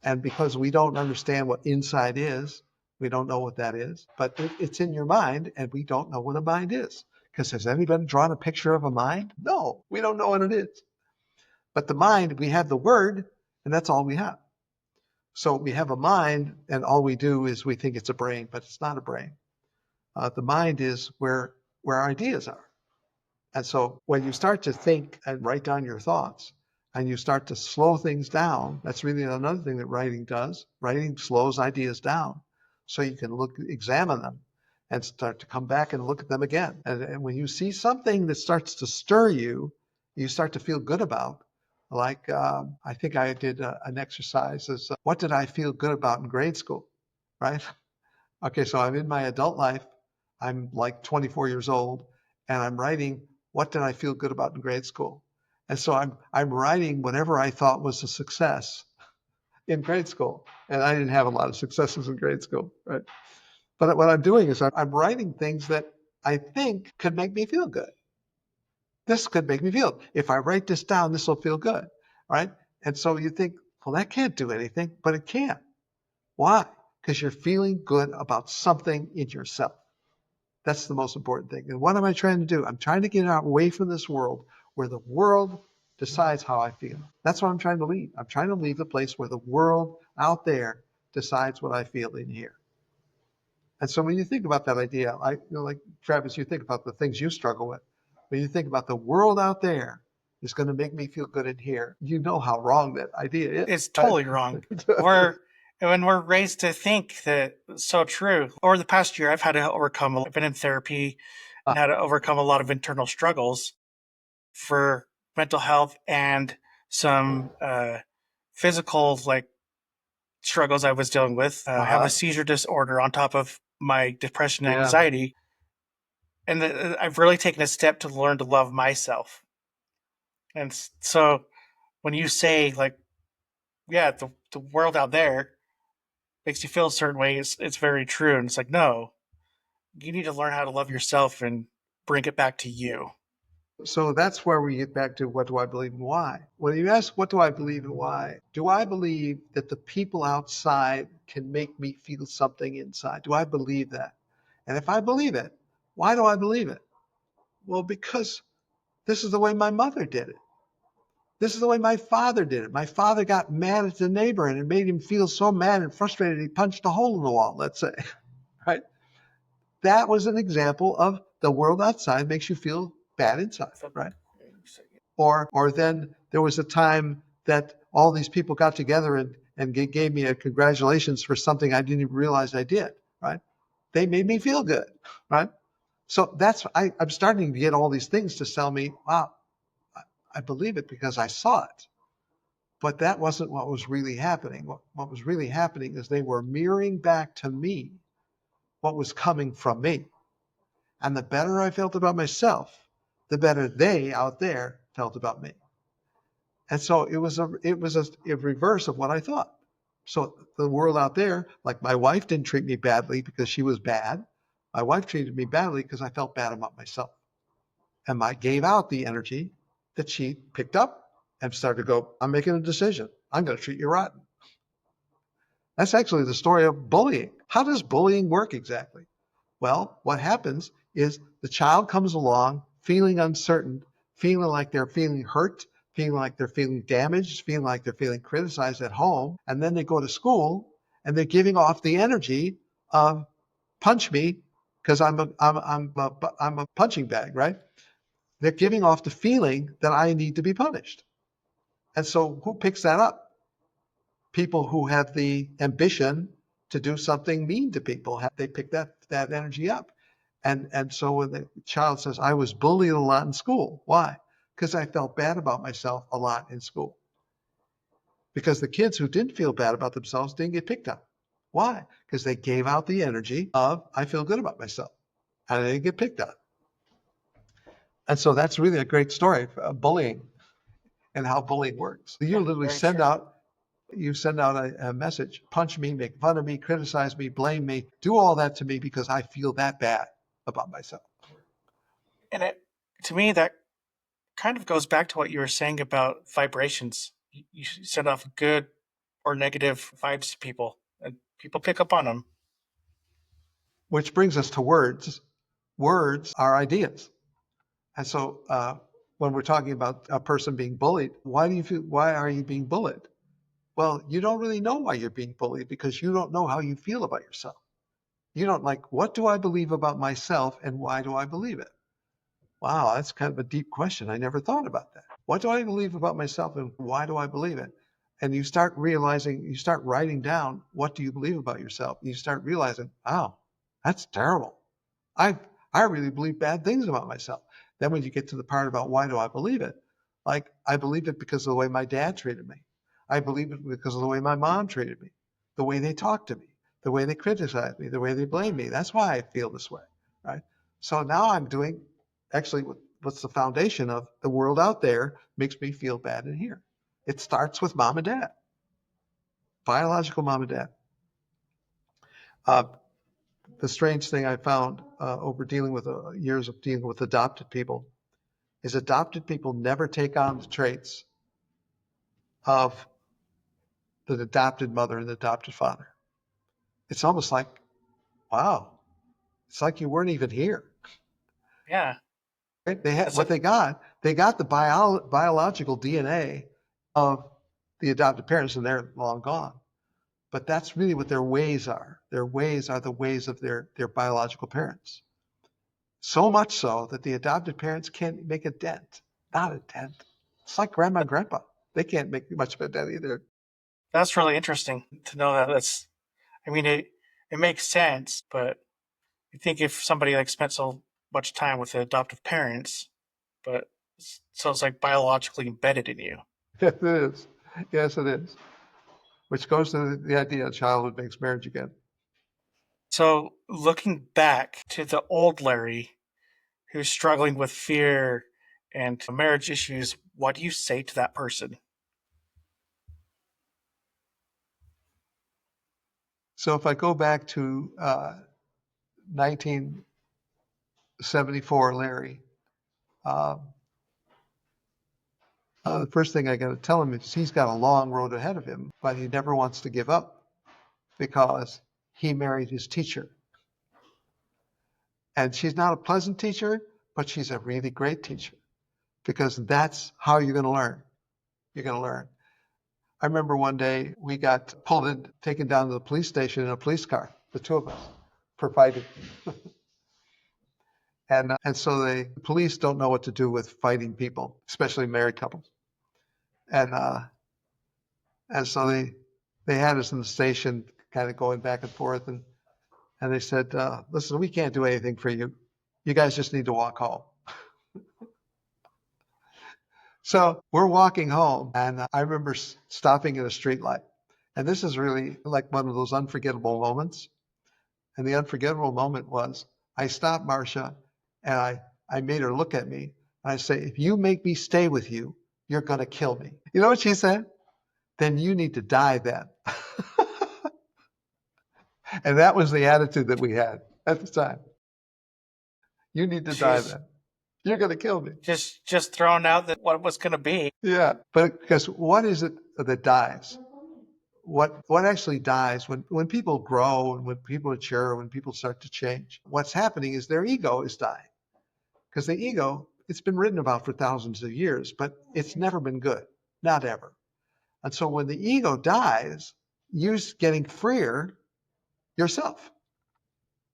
And because we don't understand what inside is, we don't know what that is, but it's in your mind, and we don't know what a mind is. Because has anybody drawn a picture of a mind? No, we don't know what it is. But the mind, we have the word, and that's all we have. So we have a mind, and all we do is we think it's a brain, but it's not a brain. The mind is where ideas are. And so when you start to think and write down your thoughts, and you start to slow things down, that's really another thing that writing does. Writing slows ideas down so you can examine them and start to come back and look at them again. And when you see something that starts to stir you, you start to feel good about. Like I think I did an exercise as what did I feel good about in grade school, right? Okay, so I'm in my adult life. I'm like 24 years old, and I'm writing what did I feel good about in grade school. And so I'm writing whatever I thought was a success in grade school. And I didn't have a lot of successes in grade school, right? But what I'm doing is I'm writing things that I think could make me feel good. This could make me feel. If I write this down, this will feel good, right? And so you think, well, that can't do anything, but it can. Why? Because you're feeling good about something in yourself. That's the most important thing. And what am I trying to do? I'm trying to get out away from this world where the world decides how I feel. That's what I'm trying to leave. I'm trying to leave the place where the world out there decides what I feel in here. And so when you think about that idea, like Travis, you think about the things you struggle with. When you think about the world out there is going to make me feel good in here, you know how wrong that idea is. It's totally wrong. We're when we're raised to think that it's so true. Over the past year, I've had to overcome. I've been in therapy and had to overcome a lot of internal struggles for mental health and some physical struggles I was dealing with. I have a seizure disorder on top of my depression and Yeah. anxiety, and I've really taken a step to learn to love myself. And so when you say yeah, the world out there makes you feel a certain way, it's very true. And it's like, no, you need to learn how to love yourself and bring it back to you. So that's where we get back to what do I believe and why. When you ask what do I believe and why, do I believe that the people outside can make me feel something inside? Do I believe that? And if I believe it, why do I believe it? Well, because this is the way my mother did it. This is the way my father did it. My father got mad at the neighbor and it made him feel so mad and frustrated he punched a hole in the wall, let's say. Right? That was an example of the world outside makes you feel bad inside, right? Or then there was a time that all these people got together and gave me a congratulations for something I didn't even realize I did, right? They made me feel good, right? So I'm starting to get all these things to tell me, wow, I believe it because I saw it. But that wasn't what was really happening. What was really happening is they were mirroring back to me what was coming from me. And the better I felt about myself, the better they out there felt about me. And so it was a reverse of what I thought. So the world out there, like my wife didn't treat me badly because she was bad. My wife treated me badly because I felt bad about myself. And I gave out the energy that she picked up and started to go, I'm making a decision. I'm going to treat you rotten. That's actually the story of bullying. How does bullying work exactly? Well, what happens is the child comes along feeling uncertain, feeling like they're feeling hurt, feeling like they're feeling damaged, feeling like they're feeling criticized at home. And then they go to school and they're giving off the energy of punch me because I'm a punching bag, right? They're giving off the feeling that I need to be punished. And so who picks that up? People who have the ambition to do something mean to people, they pick that energy up. And so when the child says, I was bullied a lot in school, why? Because I felt bad about myself a lot in school. Because the kids who didn't feel bad about themselves didn't get picked on. Why? Because they gave out the energy of, I feel good about myself. And they didn't get picked on. And so that's really a great story of bullying and how bullying works. You Yeah, literally very true. send out a message, punch me, make fun of me, criticize me, blame me, do all that to me because I feel that bad about myself. And to me, that kind of goes back to what you were saying about vibrations. You send off good or negative vibes to people, and people pick up on them. Which brings us to words. Words are ideas. And so when we're talking about a person being bullied, why are you being bullied? Well, you don't really know why you're being bullied because you don't know how you feel about yourself. You don't like, what do I believe about myself and why do I believe it? Wow, that's kind of a deep question. I never thought about that. What do I believe about myself and why do I believe it? And you start realizing, you start writing down what do you believe about yourself. And you start realizing, wow, that's terrible. I I really believe bad things about myself. Then when you get to the part about why do I believe it? Like I believe it because of the way my dad treated me. I believe it because of the way my mom treated me, the way they talked to me, the way they criticized me, the way they blamed me. That's why I feel this way, right? So now I'm doing actually what's the foundation of the world out there makes me feel bad in here. It starts with mom and dad, biological mom and dad. Uh, the strange thing I found over dealing with years of dealing with adopted people is adopted people never take on the traits of the adopted mother and the adopted father. It's almost like, wow, it's like you weren't even here. Yeah, Right? They had that's what a they got the biological DNA of the adopted parents, and they're long gone. But that's really what their ways are. Their ways are the ways of their biological parents. So much so that the adopted parents can't make a dent. Not a dent. It's like grandma and grandpa. They can't make much of a dent either. that's really interesting to know that. That's I mean it makes sense, but you think if somebody like spent so much time with the adoptive parents, but so it's like biologically embedded in you. Yes, it is. Yes, it is. Which goes to the idea of childhood makes marriage again. So looking back to the old Larry who's struggling with fear and marriage issues, what do you say to that person? So if I go back to 1974, Larry, uh, the first thing I got to tell him is he's got a long road ahead of him, but he never wants to give up because he married his teacher. And she's not a pleasant teacher, but she's a really great teacher because that's how you're going to learn. You're going to learn. I remember one day we got pulled in, taken down to the police station in a police car, the two of us, for fighting. And so the police don't know what to do with fighting people, especially married couples. And and so they had us in the station, kind of going back and forth, and they said, "Listen, we can't do anything for you. You guys just need to walk home." So we're walking home, and I remember stopping at a street light. And this is really like one of those unforgettable moments. And the unforgettable moment was I stopped Marcia and I made her look at me. And I say, if you make me stay with you, you're going to kill me. You know what she said? Then you need to die then. And that was the attitude that we had at the time. You need to die She's then. You're going to kill me. just throwing out that what was going to be. Yeah. But because what is it that dies? what actually dies when people grow and when people mature, when people start to change, what's happening is their ego is dying. Because the ego, it's been written about for thousands of years, but it's never been good, not ever. And so when the ego dies, you're getting freer yourself.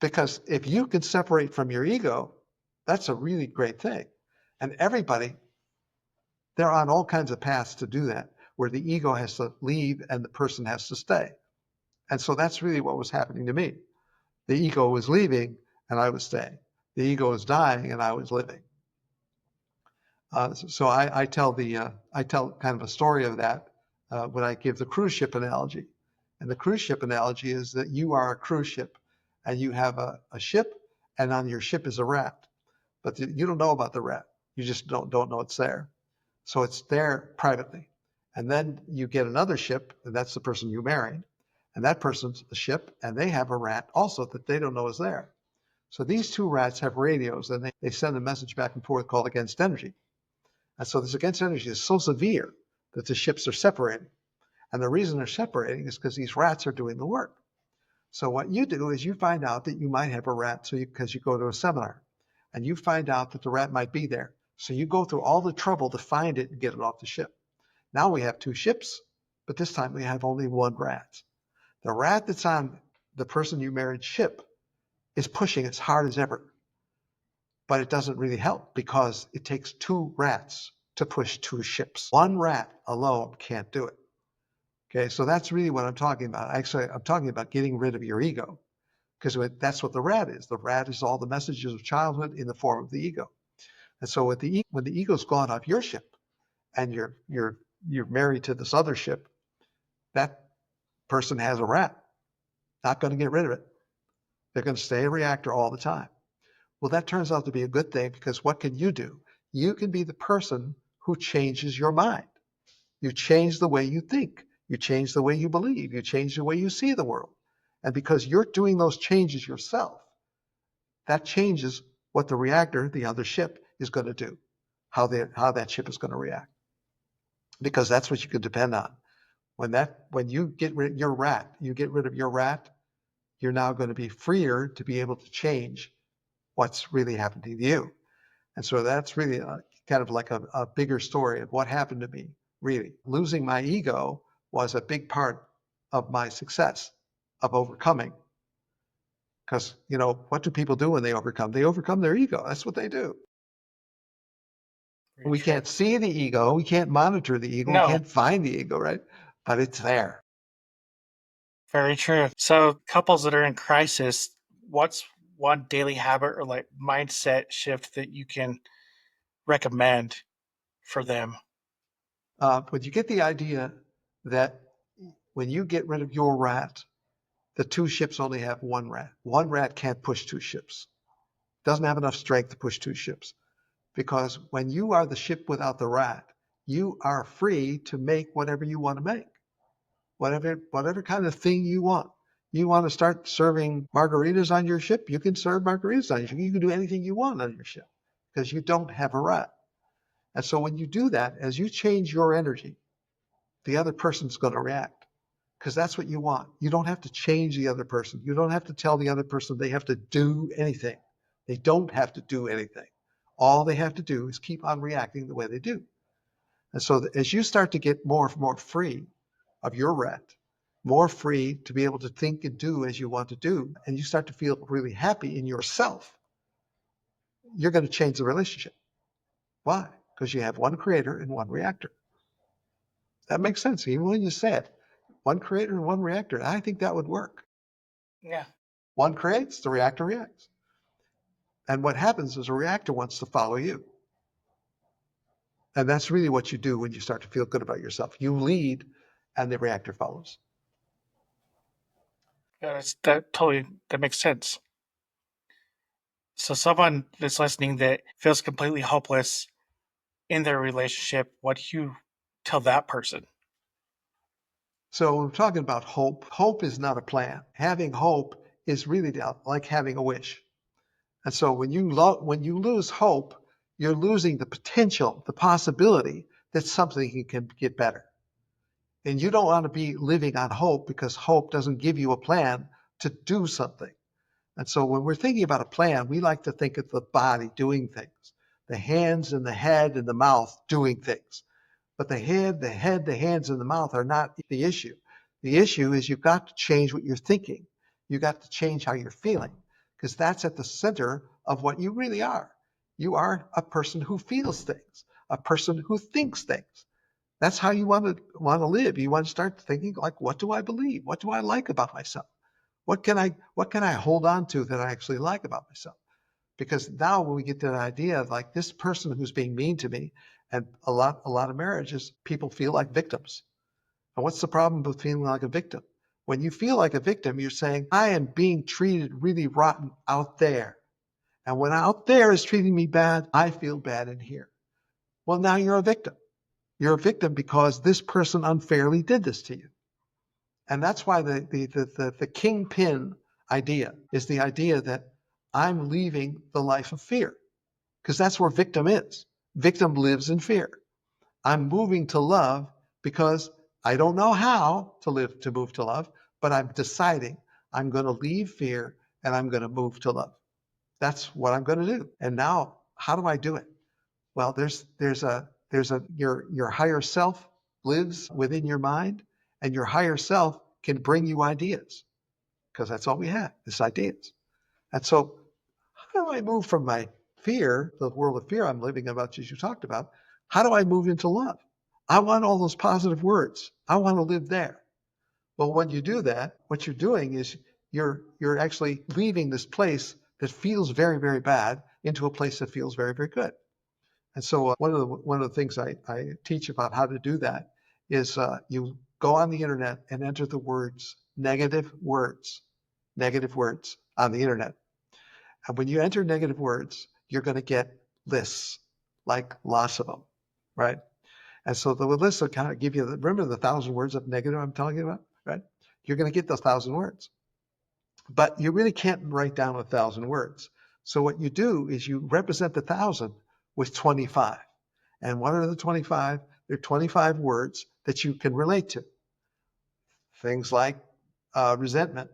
Because if you can separate from your ego, that's a really great thing. And everybody, they're on all kinds of paths to do that, where the ego has to leave and the person has to stay. And so that's really what was happening to me. The ego was leaving and I was staying. The ego was dying and I was living. So I tell kind of a story of that when I give the cruise ship analogy. And the cruise ship analogy is that you are a cruise ship and you have a ship, and on your ship is a rat. But you don't know about the rat. You just don't know it's there. So it's there privately. And then you get another ship, and that's the person you married. And that person's a ship, and they have a rat also that they don't know is there. So these two rats have radios, and they send a message back and forth called against energy. And so this against energy is so severe that the ships are separating. And the reason they're separating is because these rats are doing the work. So what you do is you find out that you might have a rat because you go to a seminar and you find out that the rat might be there. So you go through all the trouble to find it and get it off the ship. Now we have two ships, but this time we have only one rat. The rat that's on the person you married ship is pushing as hard as ever, but it doesn't really help because it takes two rats to push two ships. One rat alone can't do it. Okay, so that's really what I'm talking about. Actually, I'm talking about getting rid of your ego because that's what the rat is. The rat is all the messages of childhood in the form of the ego. And so when the ego's gone off your ship and you're married to this other ship, that person has a rat. Not going to get rid of it. They're going to stay a reactor all the time. Well, that turns out to be a good thing because what can you do? You can be the person who changes your mind. You change the way you think. You change the way you believe. You change the way you see the world. And because you're doing those changes yourself, that changes what the reactor, the other ship, is going to do, how that ship is going to react. Because that's what you can depend on. When you get rid of your rat, you're now going to be freer to be able to change what's really happening to you. And so that's really kind of like a bigger story of what happened to me, really. Losing my ego was a big part of my success of overcoming. Because, what do people do when they overcome? They overcome their ego. That's what they do. Very We true. can't see the ego. We can't monitor the ego. We No, can't find the ego, right? But it's there. very true. So, couples that are in crisis, what's one daily habit or like mindset shift that you can recommend for them? But you get the idea that when you get rid of your rat, the two ships only have one rat. One rat can't push two ships. Doesn't have enough strength to push two ships. Because when you are the ship without the rat, you are free to make whatever you want to make, whatever kind of thing you want. You want to start serving margaritas on your ship, you can serve margaritas on your ship. You can do anything you want on your ship because you don't have a rat. And so when you do that, as you change your energy, the other person's going to react because that's what you want. You don't have to change the other person. You don't have to tell the other person they have to do anything. They don't have to do anything. All they have to do is keep on reacting the way they do. And so as you start to get more and more free of your rat, more free to be able to think and do as you want to do, and you start to feel really happy in yourself, you're going to change the relationship. Why? Because you have one creator and one reactor. That makes sense. Even when you said one creator and one reactor, I think that would work. Yeah, One creates, the reactor reacts. And what happens is a reactor wants to follow you. And that's really what you do when you start to feel good about yourself. You lead and the reactor follows. that makes sense. So, someone that's listening that feels completely hopeless in their relationship, what do you tell that person? So we're talking about hope. Hope is not a plan. Having hope is really like having a wish. And so when you lose hope, you're losing the potential, the possibility that something can get better. And you don't want to be living on hope, because hope doesn't give you a plan to do something. And so when we're thinking about a plan, we like to think of the body doing things, the hands and the head and the mouth doing things. But the head, the hands, and the mouth are not the issue. The issue is you've got to change what you're thinking. You've got to change how you're feeling, because that's at the center of what you really are. You are a person who feels things, a person who thinks things. That's how you want to live. You want to start thinking, like, what do I believe? What do I like about myself? What can I hold on to that I actually like about myself? Because now when we get to the idea of, like, this person who's being mean to me, and a lot of marriages, people feel like victims. And what's the problem with feeling like a victim? When you feel like a victim, you're saying, I am being treated really rotten out there. And when out there is treating me bad, I feel bad in here. Well, now you're a victim. You're a victim because this person unfairly did this to you. And that's why the kingpin idea is the idea that I'm leaving the life of fear, because that's where victim is. Victim lives in fear. I'm moving to love because I don't know how to move to love, but I'm deciding I'm going to leave fear and I'm going to move to love. That's what I'm going to do. And now, how do I do it? Well, your higher self lives within your mind, and your higher self can bring you ideas, because that's all we have is ideas. And so, how do I move from my fear, the world of fear I'm living about, as you talked about? How do I move into love? I want all those positive words. I want to live there. Well, when you do that, what you're doing is you're actually leaving this place that feels very, very bad into a place that feels very, very good. And so one of the things I teach about how to do that is you go on the internet and enter the words negative words on the internet. And when you enter negative words, you're going to get lists, like lots of them, right? And so the list will kind of give you, remember the 1,000 words of negative I'm telling you about, right? You're going to get those 1,000 words, but you really can't write down 1,000 words. So what you do is you represent the 1,000 with 25. And what are the 25? They're 25 words that you can relate to. Things like resentment,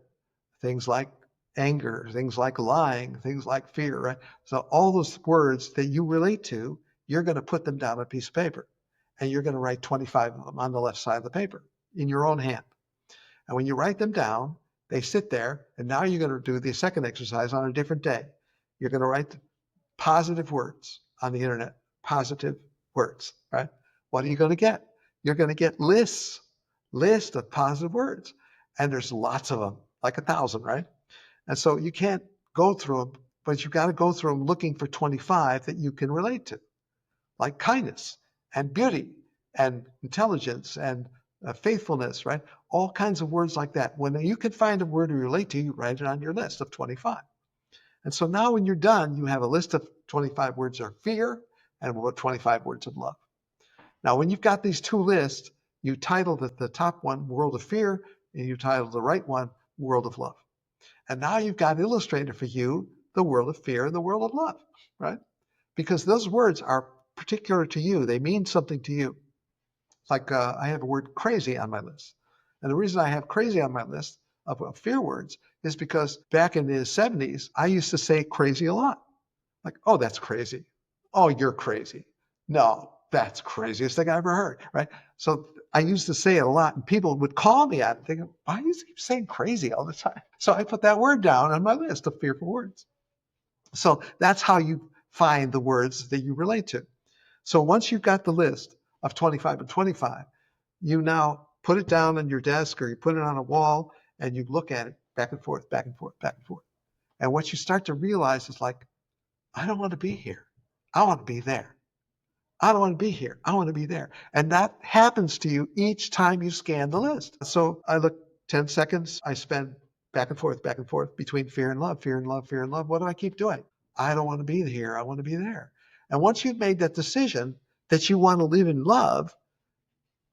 things like anger, things like lying, things like fear, right? So all those words that you relate to, you're going to put them down on a piece of paper, and you're going to write 25 of them on the left side of the paper in your own hand. And when you write them down, they sit there, and now you're going to do the second exercise on a different day. You're going to write positive words on the internet, positive words, right? What are you going to get? You're going to get lists of positive words. And there's lots of them, like 1,000, right? And so you can't go through them, but you've got to go through them looking for 25 that you can relate to, like kindness and beauty and intelligence and faithfulness, right? All kinds of words like that. When you can find a word to relate to, you write it on your list of 25. And so now when you're done, you have a list of 25 words of fear and 25 words of love. Now, when you've got these two lists, you title the top one World of Fear, and you title the right one World of Love. And now you've got illustrated for you the world of fear and the world of love, right? Because those words are particular to you. They mean something to you. Like I have a word crazy on my list. And the reason I have crazy on my list of fear words is because back in the 70s, I used to say crazy a lot. Like, oh, that's crazy. Oh, you're crazy. No, that's craziest thing I ever heard, right? So I used to say it a lot, and people would call me at it thinking, why do you keep saying crazy all the time? So I put that word down on my list of fearful words. So that's how you find the words that you relate to. So once you've got the list of 25 and 25, you now put it down on your desk or you put it on a wall and you look at it back and forth, back and forth, back and forth. And what you start to realize is, like, I don't want to be here. I want to be there. I don't want to be here. I want to be there. And that happens to you each time you scan the list. So I look 10 seconds. I spend back and forth between fear and love, fear and love, fear and love. What do I keep doing? I don't want to be here. I want to be there. And once you've made that decision that you want to live in love,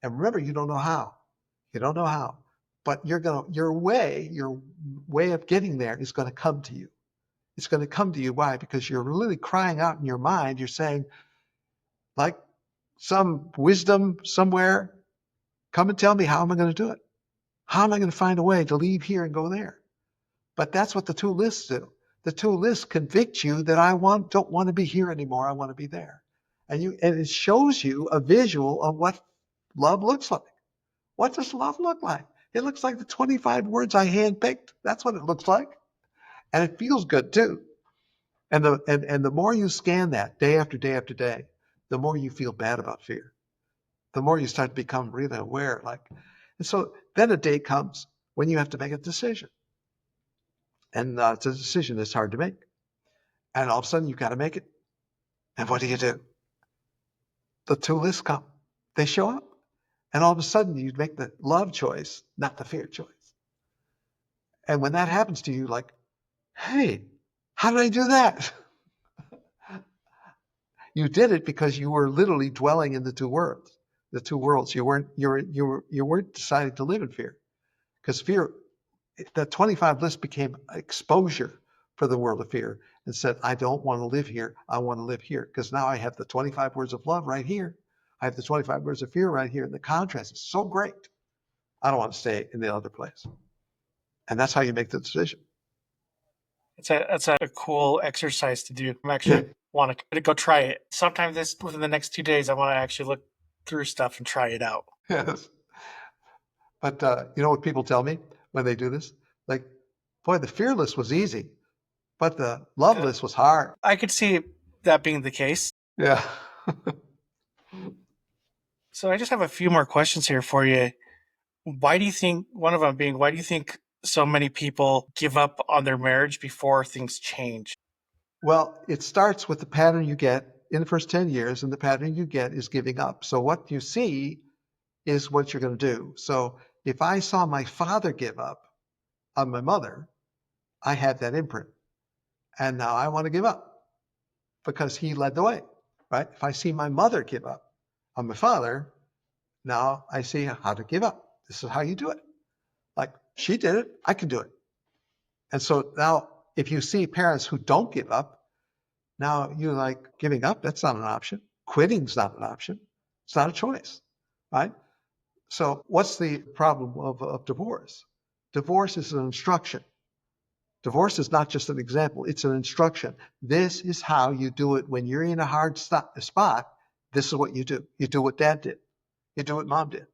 and remember, you don't know how. You don't know how. But your way of getting there is going to come to you. It's going to come to you. Why? Because you're really crying out in your mind. You're saying, like some wisdom somewhere, Come and tell me, how am I going to do it? How am I going to find a way to leave here and go there? But that's what the two lists do. The two lists convict you that don't want to be here anymore. I want to be there. And it shows you a visual of what love looks like. What does love look like? It looks like the 25 words I handpicked. That's what it looks like. And it feels good too. And the more you scan that day after day after day, the more you feel bad about fear. The more you start to become really aware. And so then a day comes when you have to make a decision. And it's a decision that's hard to make. And all of a sudden, you've got to make it. And what do? The two lists come. They show up. And all of a sudden, you make the love choice, not the fear choice. And when that happens to you, like, hey, how did I do that? You did it because you were literally dwelling in the two worlds. The two worlds. You weren't deciding to live in fear. Because fear, the 25 list became exposure for the world of fear and said, I don't want to live here. I want to live here. Because now I have the 25 words of love right here. I have the 25 words of fear right here. And the contrast is so great. I don't want to stay in the other place. And that's how you make the decision. It's a cool exercise to do. I'm Yeah. actually want to go try it. Sometime this within the next 2 days, I want to actually look through stuff and try it out. Yes. But you know what people tell me when they do this? Like, boy, the fearless was easy, but the loveless was hard. I could see that being the case. Yeah. So I just have a few more questions here for you. Why do you think, one of them being, why do you think so many people give up on their marriage before things change? Well, it starts with the pattern you get in the first 10 years, and the pattern you get is giving up. So what you see is what you're going to do. So if I saw my father give up on my mother, I had that imprint. And now I want to give up because he led the way, right? If I see my mother give up on my father, now I see how to give up. This is how you do it. Like, she did it, I can do it. And so now if you see parents who don't give up, now you're like, giving up, that's not an option. Quitting's not an option. It's not a choice, right? So what's the problem of divorce? Divorce is an instruction. Divorce is not just an example, it's an instruction. This is how you do it when you're in a hard spot. This is what you do. You do what dad did. You do what mom did.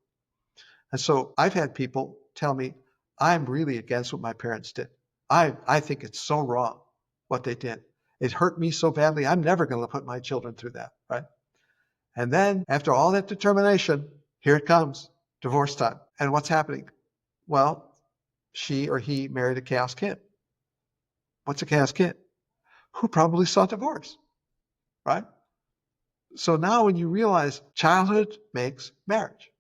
And so I've had people tell me, I'm really against what my parents did. I think it's so wrong what they did. It hurt me so badly. I'm never going to put my children through that, right? And then after all that determination, here it comes, divorce time. And what's happening? Well, she or he married a chaos kid. What's a chaos kid? Who probably sought divorce, right? So now when you realize childhood makes marriage.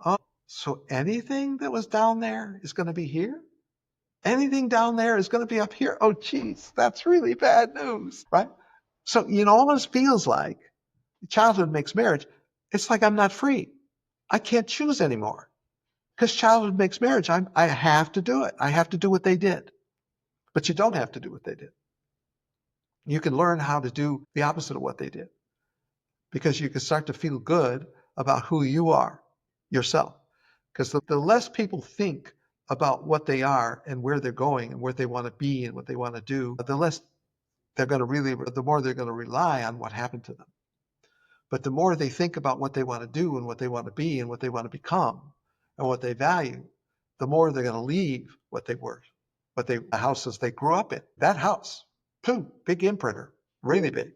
Oh, so anything that was down there is going to be here? Anything down there is going to be up here? Oh, geez, that's really bad news, right? So it almost feels like childhood makes marriage. It's like I'm not free. I can't choose anymore because childhood makes marriage. I have to do it. I have to do what they did. But you don't have to do what they did. You can learn how to do the opposite of what they did because you can start to feel good about who you are yourself. Because the less people think about what they are and where they're going and where they want to be and what they want to do, the less the more they're going to rely on what happened to them. But the more they think about what they want to do and what they want to be and what they want to become and what they value, the more they're going to leave what they were, the houses they grew up in. That house, boom, big imprinter, really big.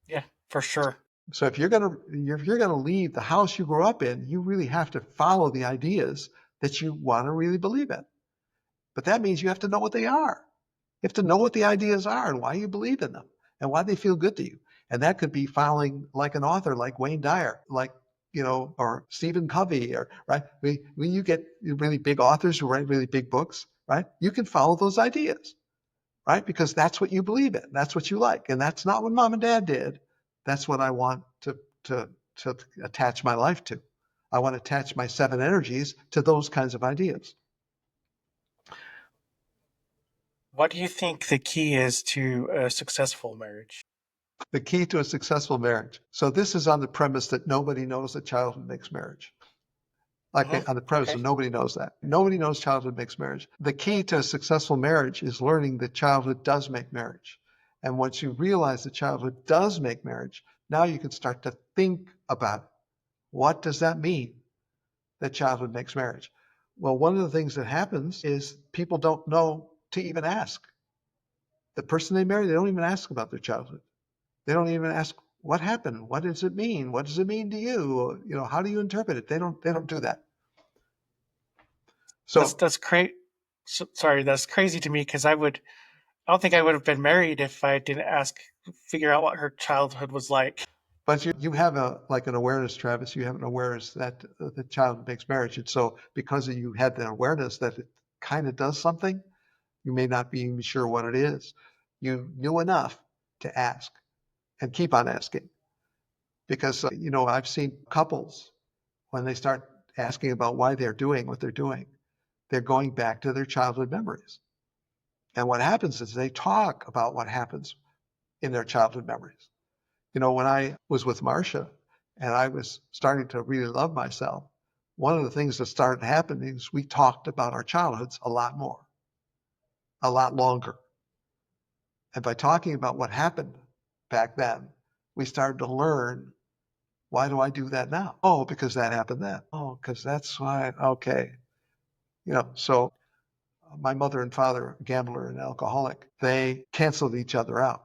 Yeah, for sure. So if you're gonna leave the house you grew up in, you really have to follow the ideas that you want to really believe in. But that means you have to know what they are. You have to know what the ideas are and why you believe in them and why they feel good to you. And that could be following like an author like Wayne Dyer, or Stephen Covey, or right. When you get really big authors who write really big books, right? You can follow those ideas, right? Because that's what you believe in. That's what you like. And that's not what mom and dad did. That's what I want to attach my life to. I want to attach my seven energies to those kinds of ideas. What do you think the key is to a successful marriage? The key to a successful marriage. So this is on the premise that nobody knows that childhood makes marriage. like Hmm. on the premise, Okay. and nobody knows that. Nobody knows childhood makes marriage. The key to a successful marriage is learning that childhood does make marriage. And once you realize that childhood does make marriage, now you can start to think about it. What does that mean that childhood makes marriage? Well, one of the things that happens is people don't know to even ask. The person they marry, they don't even ask about their childhood. They don't even ask what happened, what does it mean, what does it mean to you? You know, how do you interpret it? They don't do that. So That's great. Sorry, that's crazy to me because I don't think I would have been married if I didn't figure out what her childhood was like. but you have a like an awareness, Travis. You have an awareness that the child makes marriage, and so because you had the awareness that it kind of does something, you may not be even sure what it is. You knew enough to ask and keep on asking because you know I've seen couples when they start asking about why they're doing what they're doing, they're going back to their childhood memories. And what happens is they talk about what happens in their childhood memories. You know, when I was with Marcia and I was starting to really love myself, one of the things that started happening is we talked about our childhoods a lot more, a lot longer. And by talking about what happened back then, we started to learn, why do I do that now? Oh, because that happened then. Oh, because that's why. Okay. You know, so my mother and father, gambler and alcoholic, they canceled each other out.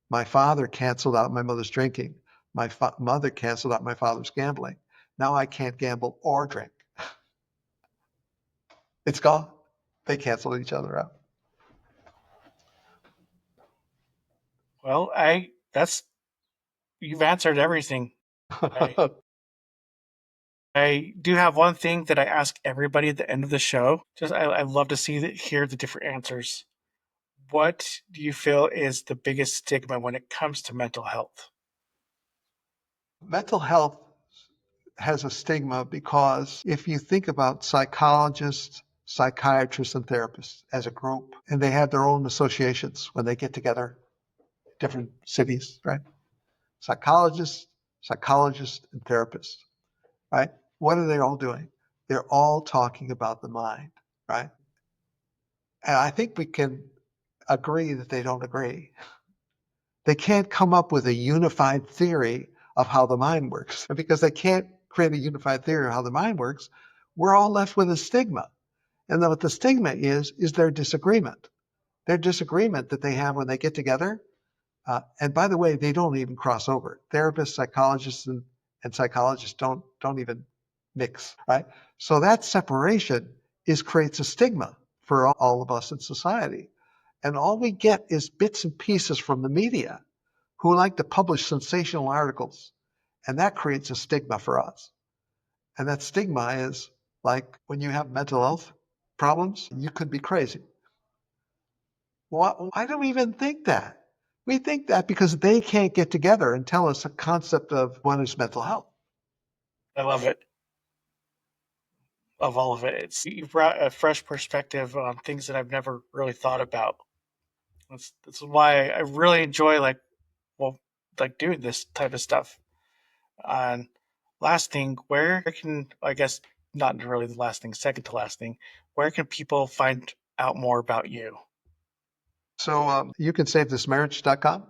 My father canceled out my mother's drinking. My mother canceled out my father's gambling. Now I can't gamble or drink. It's gone. They canceled each other out. Well, I that's you've answered everything. I I do have one thing that I ask everybody at the end of the show. Just I love to hear the different answers. What do you feel is the biggest stigma when it comes to mental health? Mental health has a stigma because if you think about psychologists, psychiatrists, and therapists as a group, and they have their own associations when they get together, different cities, right? Psychologists, and therapists, right? What are they all doing? They're all talking about the mind, right? And I think we can agree that they don't agree. They can't come up with a unified theory of how the mind works. And because they can't create a unified theory of how the mind works, we're all left with a stigma. And then what the stigma is their disagreement. Their disagreement that they have when they get together. And by the way, they don't even cross over. Therapists, psychologists, and psychologists don't even mix, right? So that separation creates a stigma for all of us in society. And all we get is bits and pieces from the media who like to publish sensational articles. And that creates a stigma for us. And that stigma is like when you have mental health problems, you could be crazy. Why do we even think that? We think that because they can't get together and tell us a concept of what is mental health. I love it. Of all of it, it's you brought a fresh perspective on things that I've never really thought about. That's why I really enjoy well like doing this type of stuff. And last thing, where can I guess not really the last thing, second to last thing, where can people find out more about you? So you can save this marriage.com.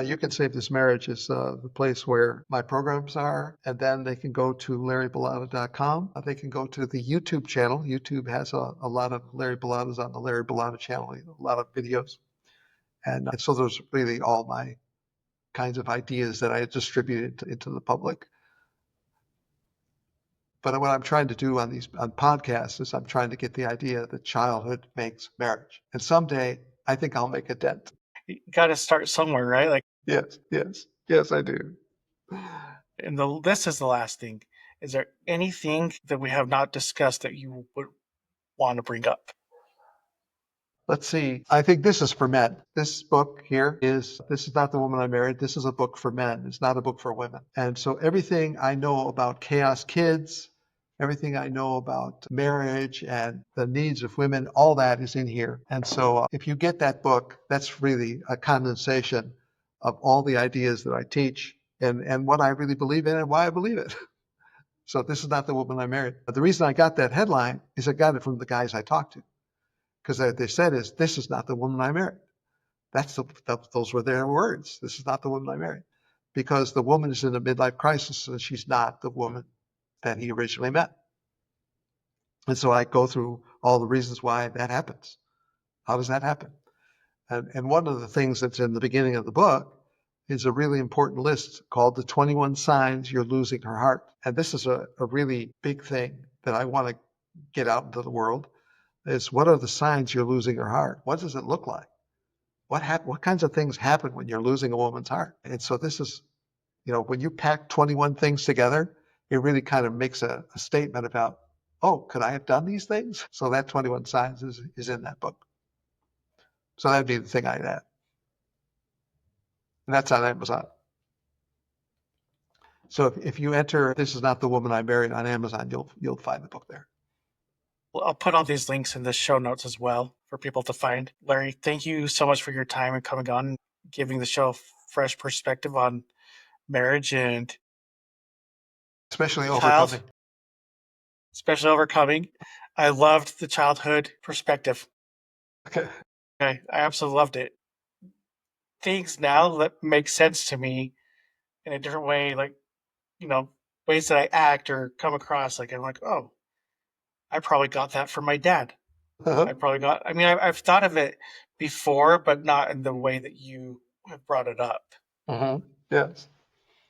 You can save this marriage is the place where my programs are, and then they can go to larrybilotta.com. They can go to the YouTube channel. YouTube has a lot of Larry Bilottas on the Larry Bilotta channel, a lot of videos. And so those are really all my kinds of ideas that I distribute into the public. But what I'm trying to do on these on podcasts is I'm trying to get the idea that childhood makes marriage. And someday I think I'll make a dent. You got to start somewhere, right? Like, Yes, yes, yes, I do. and this is the last thing. Is there anything that we have not discussed that you would want to bring up? Let's see. I think this is for men. This book here this is not The Woman I Married. This is a book for men. It's not a book for women. And so everything I know about chaos kids, everything I know about marriage and the needs of women, all that is in here. And so if you get that book, that's really a condensation of all the ideas that I teach and what I really believe in and why I believe it. So this is not the woman I married. But the reason I got that headline is I got it from the guys I talked to, because they said is, this is not the woman I married. Those were their words. This is not the woman I married, because the woman is in a midlife crisis and she's not the woman that he originally met. And so I go through all the reasons why that happens. How does that happen? And one of the things that's in the beginning of the book is a really important list called the 21 Signs You're Losing Her Heart. And this is a really big thing that I want to get out into the world, is what are the signs you're losing her heart? What does it look like? What kinds of things happen when you're losing a woman's heart? And so this is, when you pack 21 things together, it really kind of makes a statement about, oh, could I have done these things? So that 21 Signs is in that book. So that'd be the thing I'd add. And that's on Amazon. So if you enter "This Is Not the Woman I Married" on Amazon, you'll find the book there. Well, I'll put all these links in the show notes as well for people to find. Larry, thank you so much for your time and coming on, giving the show a fresh perspective on marriage and Especially child, overcoming. especially overcoming. I loved the childhood perspective. Okay. I absolutely loved it. Things now that make sense to me in a different way, like, you know, ways that I act or come across. Like, I'm like, oh, I probably got that from my dad. Uh-huh. I probably got, I mean, I've thought of it before, but not in the way that you have brought it up. Mm-hmm. Yes.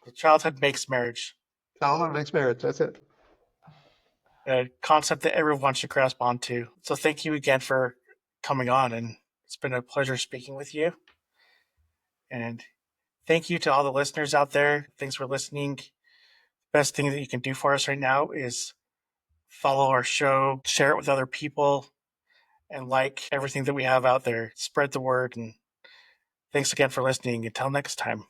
The childhood makes marriage, Childhood makes marriage. That's it. a concept that everyone should grasp onto. So thank you again for coming on, and it's been a pleasure speaking with you. And thank you to all the listeners out there. Thanks for listening. Best thing that you can do for us right now is follow our show, share it with other people, and like everything that we have out there. Spread the word. And thanks again for listening. Until next time.